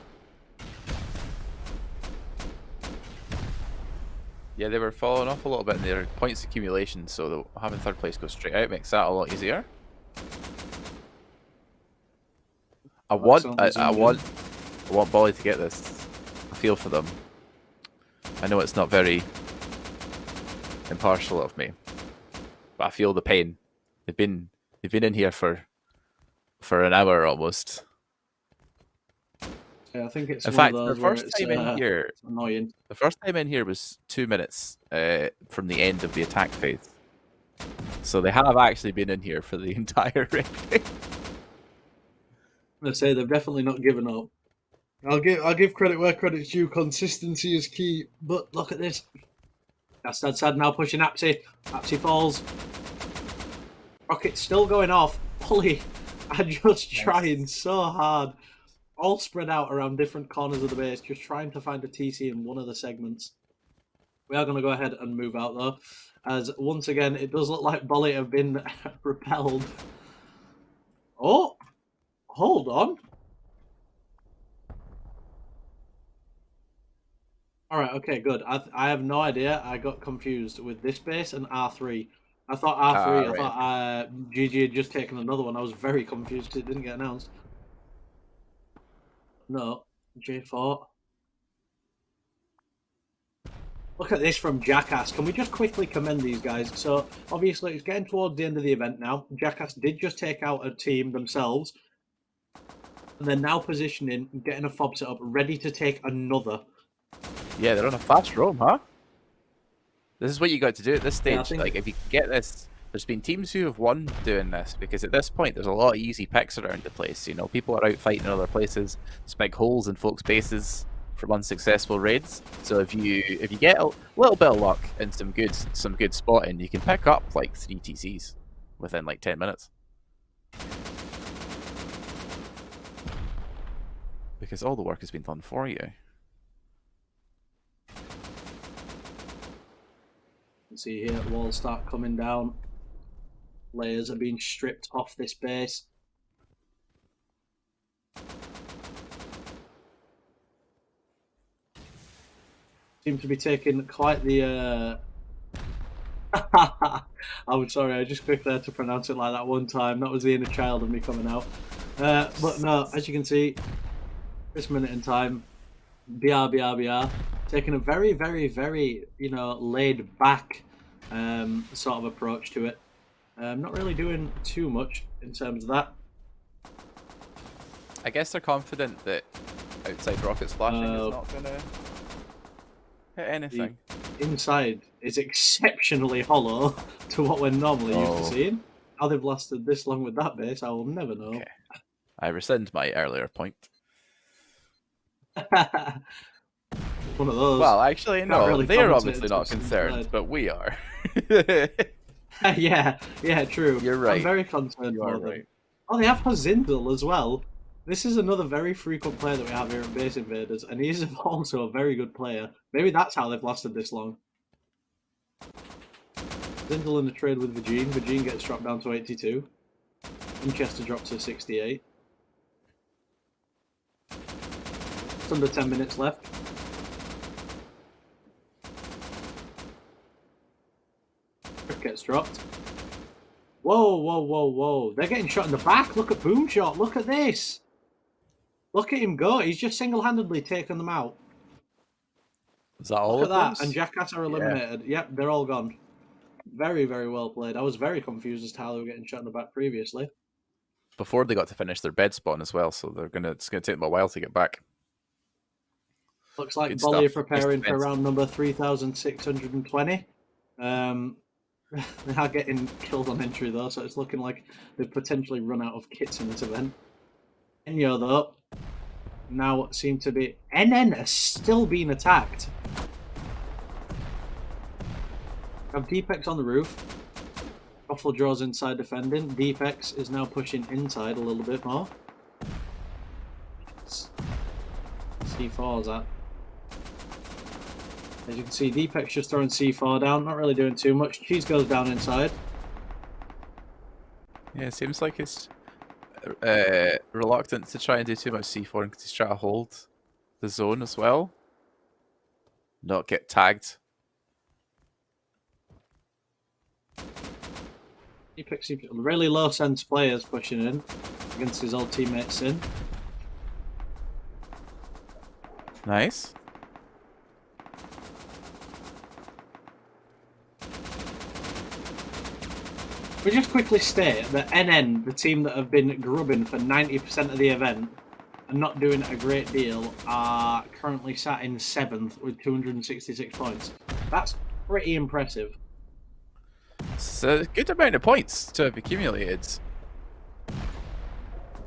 Yeah, they were falling off a little bit in their points accumulation, so having third place go straight out makes that a lot easier. I want Bolly to get this. I feel for them. I know it's not very impartial of me, but I feel the pain. They've been in here for an hour almost. Yeah, I think it's In one of fact, the those where first it's time in here, annoying. the first time in here was 2 minutes from the end of the attack phase. So they have actually been in here for the entire raid. I say they've definitely not given up. I'll give credit where credit's due. Consistency is key. But look at this. That's sad now pushing Apsy. Apsy falls. Rocket's still going off. Polly are just trying so hard. All spread out around different corners of the base, just trying to find a TC in one of the segments. We are going to go ahead and move out though, as once again it does look like Bolly have been repelled. Oh, hold on. All right, okay, good. I have no idea. I got confused with this base and R3. I thought R3. I thought GG had just taken another one. I was very confused because it didn't get announced. No, J4. Look at this from Jackass. Can we just quickly commend these guys? So, obviously, it's getting towards the end of the event now. Jackass did just take out a team themselves. And they're now positioning, getting a fob set up, ready to take another. Yeah, they're on a fast roam, huh? This is what you got to do at this stage. Yeah, like, if you can get this, there's been teams who have won doing this, because at this point, there's a lot of easy picks around the place. You know, people are out fighting in other places. There's big holes in folks' bases from unsuccessful raids. So if you get a little bit of luck and some good spotting, you can pick up like 3 TCs within like 10 minutes. Because all the work has been done for you. See here, walls start coming down. Layers are being stripped off this base. Seem to be taking quite the I'm sorry, I just quickly had to pronounce it like that one time. That was the inner child of me coming out. But no, as you can see, this minute in time, BR, taking a very, very, very, laid back sort of approach to it. Not really doing too much in terms of that. I guess they're confident that outside rocket splashing is not going to hit anything. The inside is exceptionally hollow to what we're normally used to seeing. How they've lasted this long with that base, I will never know. Okay. I rescind my earlier point. One of those. Well, actually, no. Really they're obviously not concerned, but we are. yeah, true. You're right. I'm very concerned for them. Right. Oh, they have Hazindel as well. This is another very frequent player that we have here at Base Invaders, and he's also a very good player. Maybe that's how they've lasted this long. Zindel in a trade with Virgin. Virgin gets dropped down to 82. Winchester drops to 68. It's under 10 minutes left. Gets dropped. Whoa. They're getting shot in the back. Look at Boomshot. Look at this. Look at him go. He's just single-handedly taken them out. Is that all Look at of that. And Jackass are eliminated. Yeah. Yep, they're all gone. Very, very well played. I was very confused as to how they were getting shot in the back previously. Before they got to finish their bed spawn as well, so it's gonna take them a while to get back. Looks like Bolly are preparing for round number 3,620. They are getting killed on entry though, so it's looking like they've potentially run out of kits in this event. Enyo though, now seem to be... NN is still being attacked. Have Deepex on the roof. Ruffle draws inside defending. Deepex is now pushing inside a little bit more. C4 is that. As you can see, Deepex just throwing C4 down, not really doing too much. Cheese goes down inside. Yeah, it seems like it's reluctant to try and do too much C4 because he's trying to hold the zone as well. Not get tagged. Deepex seems really low sense players pushing in against his old teammate Sin. Nice. We just quickly state that NN, the team that have been grubbing for 90% of the event and not doing a great deal, are currently sat in 7th with 266 points. That's pretty impressive. It's a good amount of points to have accumulated.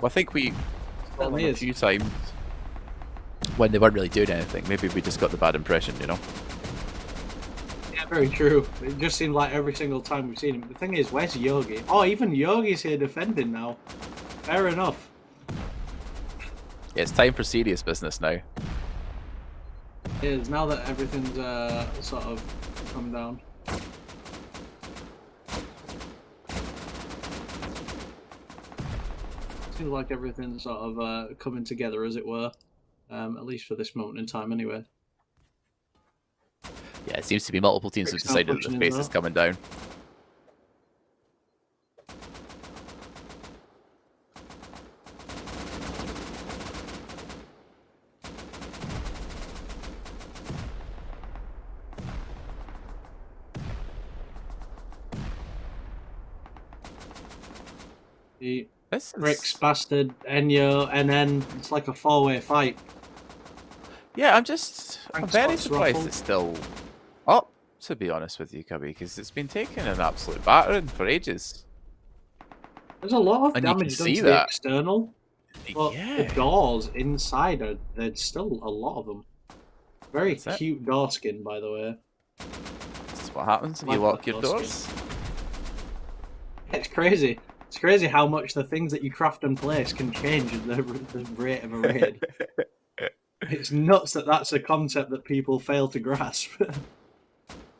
Well, I think we saw them a few times when they weren't really doing anything. Maybe we just got the bad impression, you know? Yeah, very true. It just seemed like every single time we've seen him. The thing is, where's Yogi? Oh, even Yogi's here defending now. Fair enough. Yeah, it's time for serious business now. It is, now that everything's sort of come down. Seems like everything's sort of coming together, as it were. At least for this moment in time, anyway. Yeah, it seems to be multiple teams have decided that the base is coming down. Rick's bastard, Enyo, and then it's like a 4-way fight. Yeah, I'm very surprised it's still up, to be honest with you, Cubby, because it's been taking an absolute battering for ages. There's a lot of damage done to the external, but the doors inside there's still a lot of them. Very cute door skin, by the way. That's what happens when you lock your doors. It's crazy. It's crazy how much the things that you craft and place can change the rate of a raid. It's nuts that that's a concept that people fail to grasp.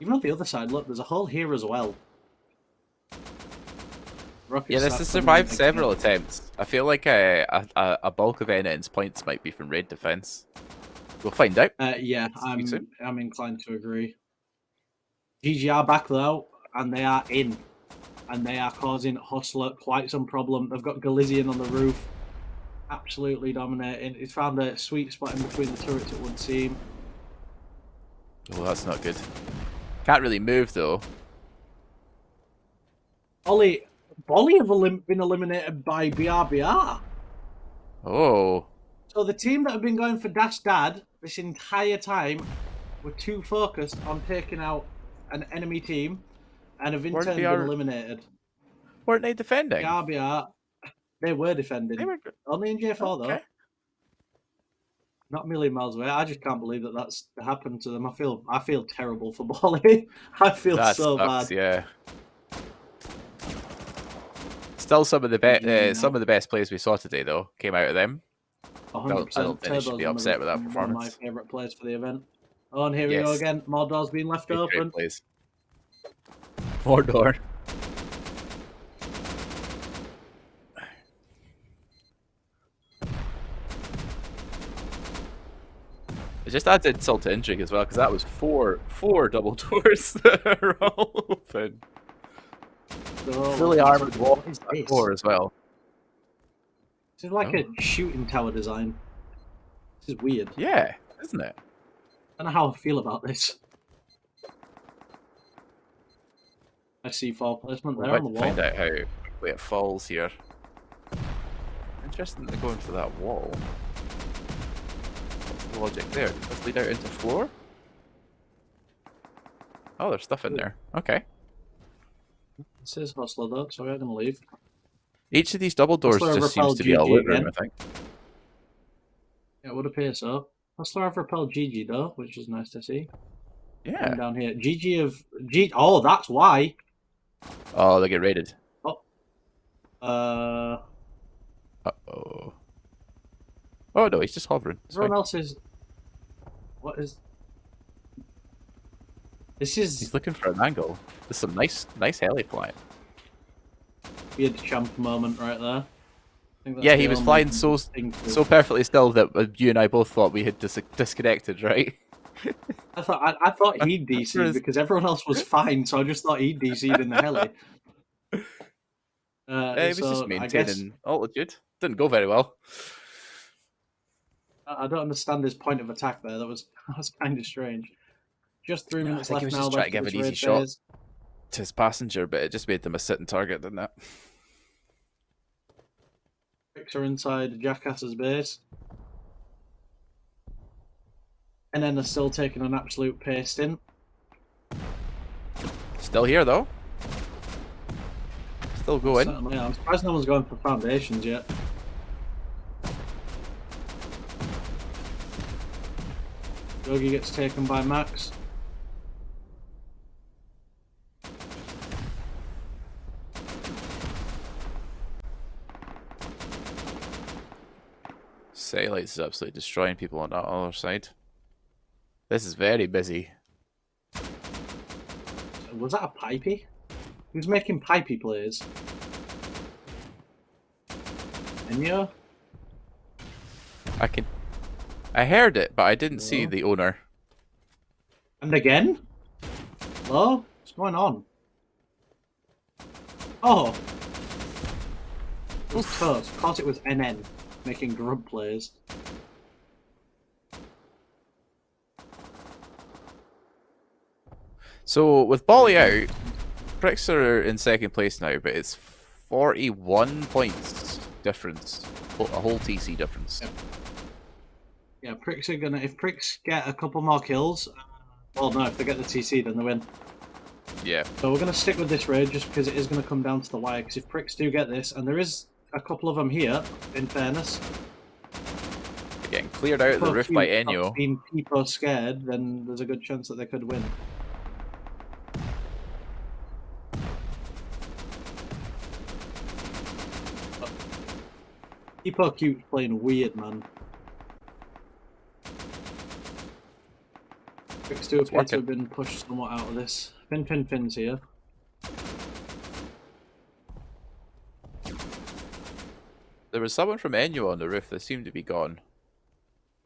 Even on the other side, look, there's a hole here as well. Yeah, this has survived several attempts. I feel like a bulk of NN's points might be from raid defense. We'll find out. Yeah, I'm inclined to agree. GG are back though, and they are in. And they are causing Hustler quite some problem. They've got Galizian on the roof. Absolutely dominating. He's found a sweet spot in between the turrets, it would seem. Oh, that's not good. Can't really move, though. Bolly have been eliminated by BRBR. Oh. So the team that have been going for Dash Dad this entire time were too focused on taking out an enemy team and have in turn been eliminated. Weren't they defending? BRBR, they were defending. Only in J4 though. Not a million miles away. I just can't believe that that's happened to them. I feel terrible for Bolly. I feel so bad. Yeah. Still some of the best plays we saw today though came out of them. 100%. I don't think they should be upset with that performance. One of my favourite plays for the event. Oh, and here we go again. More doors being left open. Plays. More door. It just adds insult to intrigue as well, because that was four double doors that are all open. Fully armored wall door as well. This is like a shooting tower design. This is weird. Yeah, isn't it? I don't know how I feel about this. I see C4 placement there on the wall. Find out how quickly it falls here. Interesting that they're going for that wall. What's the logic there? Does this lead out into floor? Oh, there's stuff in there. Okay. This is Hustler though, so we're going to leave. Each of these double doors just seems to be a loot room, I think. Yeah, it would appear so. Hustler have repelled GG though, which is nice to see. Yeah. And down here, GG of oh, that's why. Oh, they get raided. Oh. Uh-oh. Oh no, he's just hovering. Everyone else is. What is? This is. He's looking for an angle. There's some nice heli flying. Weird champ moment right there. Yeah, he was flying so perfectly still that you and I both thought we had disconnected, right? I thought he'd DC'd because everyone else was fine, so I just thought he'd DC'd in the heli. He was just maintaining altitude. Didn't go very well. I don't understand his point of attack there. That was kind of strange. Just 3 minutes left now. Trying to give an easy shot knocked his passenger, but it just made them a sitting target, didn't it? Pricks are inside Jackass's base. And then they're still taking an absolute pasting. Still here, though. Still going. Certainly, I'm surprised no one's going for foundations yet. Yogi gets taken by Max. Satellites is absolutely destroying people on that other side. This is very busy. Was that a pipey? Who's making pipey plays? Enya? I heard it, but I didn't see the owner. And again? Hello? What's going on? Oh! It was close. Of course it was NN making grub plays. So, with Bolly out, Pricks are in second place now, but it's 41 points difference. A whole TC difference. Yeah, Pricks are gonna... If Pricks get a couple more kills... Well, no, if they get the TC, then they win. Yeah. So we're going to stick with this raid just because it is going to come down to the wire. Because if Pricks do get this, and there is a couple of them here, in fairness. They're getting cleared out of the roof by Enyo. Being people scared, then there's a good chance that they could win. People keeps playing weird, man. Pricks do appear to have been pushed somewhat out of this. Fin's here. There was someone from Enyo on the roof that seemed to be gone.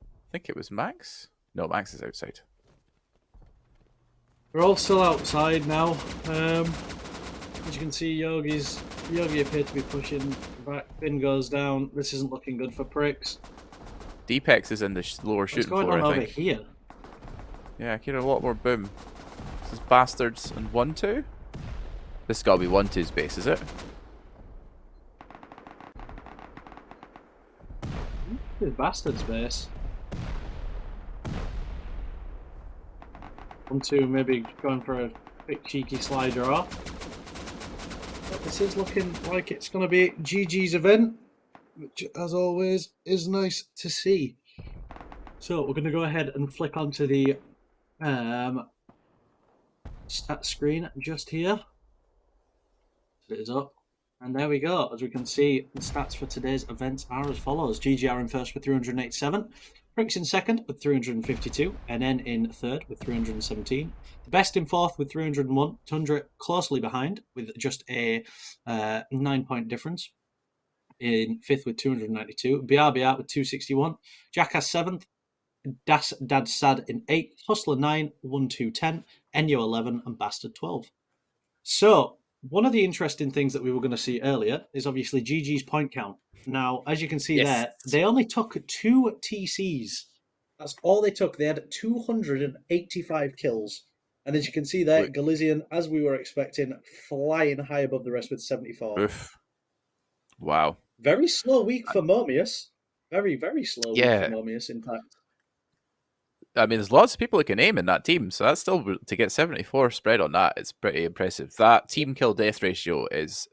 I think it was Max? No, Max is outside. We're all still outside now. As you can see, Yogi appeared to be pushing back. Fin goes down. This isn't looking good for Pricks. Deepex is in the lower shooting floor, What's going on I over think. here? Yeah, I hear a lot more boom. This is Bastards and 1-2? This has got to be 1-2's base, is it? This is Bastard's base. 1-2 maybe going for a quick cheeky slide draw. But this is looking like it's going to be GG's event, which as always is nice to see. So we're going to go ahead and flick onto the stat screen just here. It is up. And there we go. As we can see, the stats for today's events are as follows. GGR in first with 387. Pricks in second with 352. NN in third with 317. The best in fourth with 301. Tundra closely behind with just a 9-point difference. In fifth with 292. BRBR with 261. Jackass seventh. Dad Sad in 8th, Hustler 9, 1-2, 10, Enyo 11, and Bastard 12. So, one of the interesting things that we were going to see earlier is obviously GG's point count. Now, as you can see there, they only took 2 TCs. That's all they took. They had 285 kills. And as you can see there, Galizian, as we were expecting, flying high above the rest with 74. Oof. Wow. Very slow week for Momius. Very, very slow week for Momius, in fact. I mean, there's lots of people who can aim in that team, so that's still, to get 74 spread on that, it's pretty impressive. That team kill death ratio is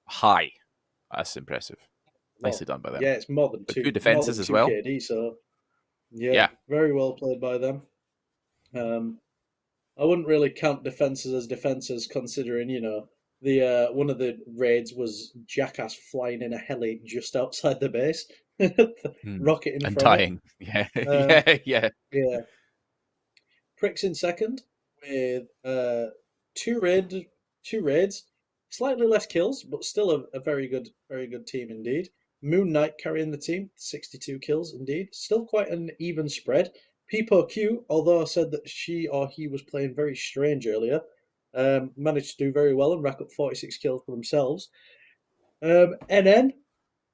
high. That's impressive. Nicely done by them. Yeah, it's more than 2. Good defenses as well. KD, so yeah, very well played by them. I wouldn't really count defenses as defenses, considering, you know, the one of the raids was Jackass flying in a heli just outside the base. Rocket in and front dying. Yeah. Yeah. Pricks in second with 2 raids, slightly less kills, but still a very good team indeed. Moon Knight carrying the team, 62 kills indeed. Still quite an even spread. Peepo Q, although I said that she or he was playing very strange earlier, managed to do very well and rack up 46 kills for themselves. NN,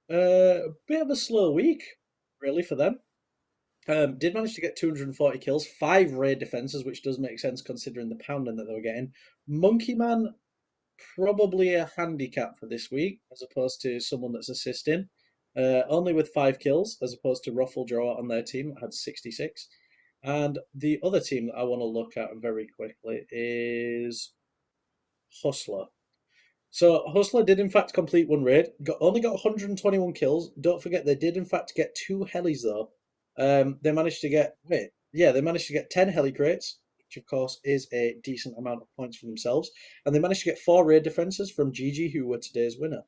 a bit of a slow week, really, for them. Did manage to get 240 kills, 5 raid defenses, which does make sense considering the pounding that they were getting. Monkey Man, probably a handicap for this week, as opposed to someone that's assisting. Only with 5 kills, as opposed to Ruffle Draw on their team that had 66. And the other team that I want to look at very quickly is Hustler. So Hustler did in fact complete one raid. Only got 121 kills. Don't forget they did in fact get 2 helis though. They managed to get they managed to get 10 heli crates, which of course is a decent amount of points for themselves. And they managed to get 4 raid defenses from Gigi, who were today's winner.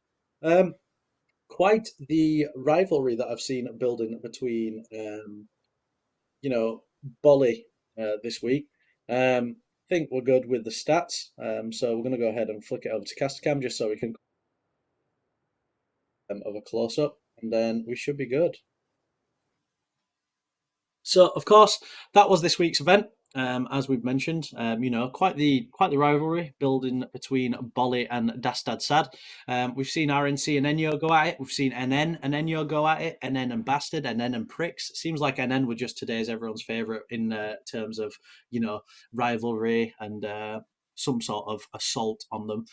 Quite the rivalry that I've seen building between Bolly this week. Think we're good with the stats. So we're going to go ahead and flick it over to Castacam just so we can of a close up, and then we should be good. So, of course, that was this week's event. As we've mentioned, quite the rivalry building between Bolly and Dastad Sad. We've seen RNC and Enyo go at it. We've seen NN and Enyo go at it. NN and Bastard, NN and Pricks. Seems like NN were just today's everyone's favourite in terms of rivalry and some sort of assault on them,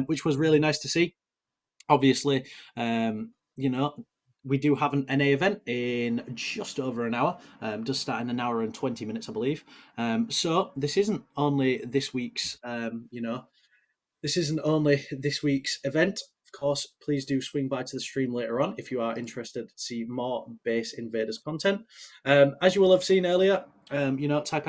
which was really nice to see. Obviously, we do have an NA event in just over an hour, just start in an hour and 20 minutes, I believe. So this isn't only this week's, this isn't only this week's event. Of course, please do swing by to the stream later on if you are interested to see more Base Invaders content. As you will have seen earlier, type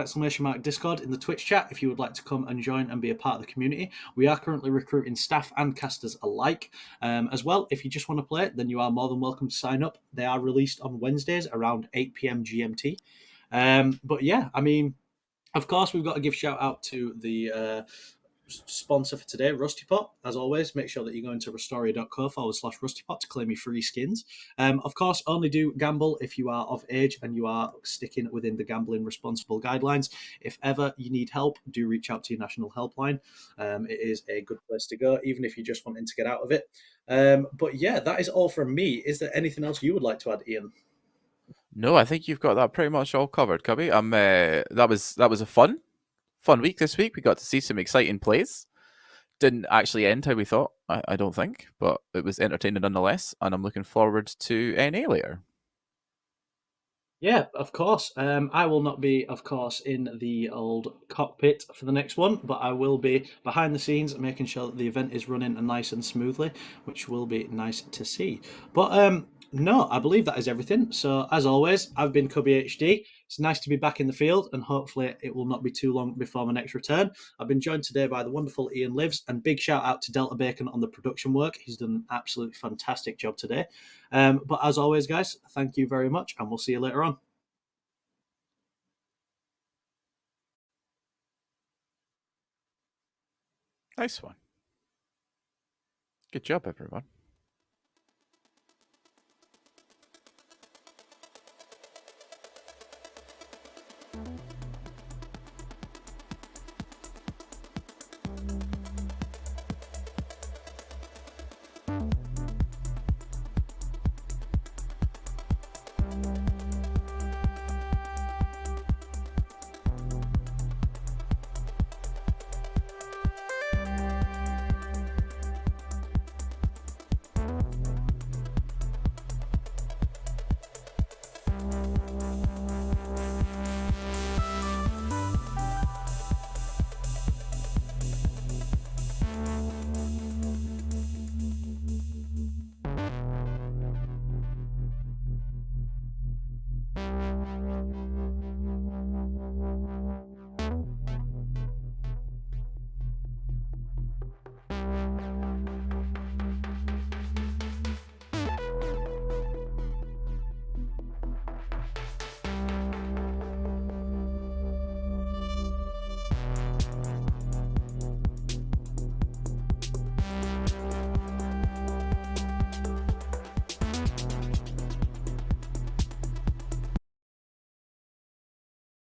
!Discord in the Twitch chat if you would like to come and join and be a part of the community. We are currently recruiting staff and casters alike. As well, if you just want to play it, then you are more than welcome to sign up. They are released on Wednesdays around 8 p.m. GMT. But yeah, I mean, of course, we've got to give shout out to the sponsor for today, RustyPot. As always, make sure that you go into rustoria.co/RustyPot to claim your free skins. Of course, only do gamble if you are of age and you are sticking within the gambling responsible guidelines. If ever you need help, do reach out to your national helpline. It is a good place to go, even if you're just wanting to get out of it. But yeah, that is all from me. Is there anything else you would like to add, Ian? No, I think you've got that pretty much all covered, Cubby. That was a fun week this week. We got to see some exciting plays. Didn't actually end how we thought, I don't think, but it was entertaining nonetheless, and I'm looking forward to NA later. Yeah, of course. I will not be, of course, in the old cockpit for the next one, but I will be behind the scenes making sure that the event is running nice and smoothly, which will be nice to see. But no, I believe that is everything. So as always, I've been CubbyHD. It's nice to be back in the field, and hopefully it will not be too long before my next return. I've been joined today by the wonderful IainLives, and big shout out to DeltaBacon on the production work. He's done an absolutely fantastic job today. But as always, guys, thank you very much, and we'll see you later on. Nice one. Good job, everyone.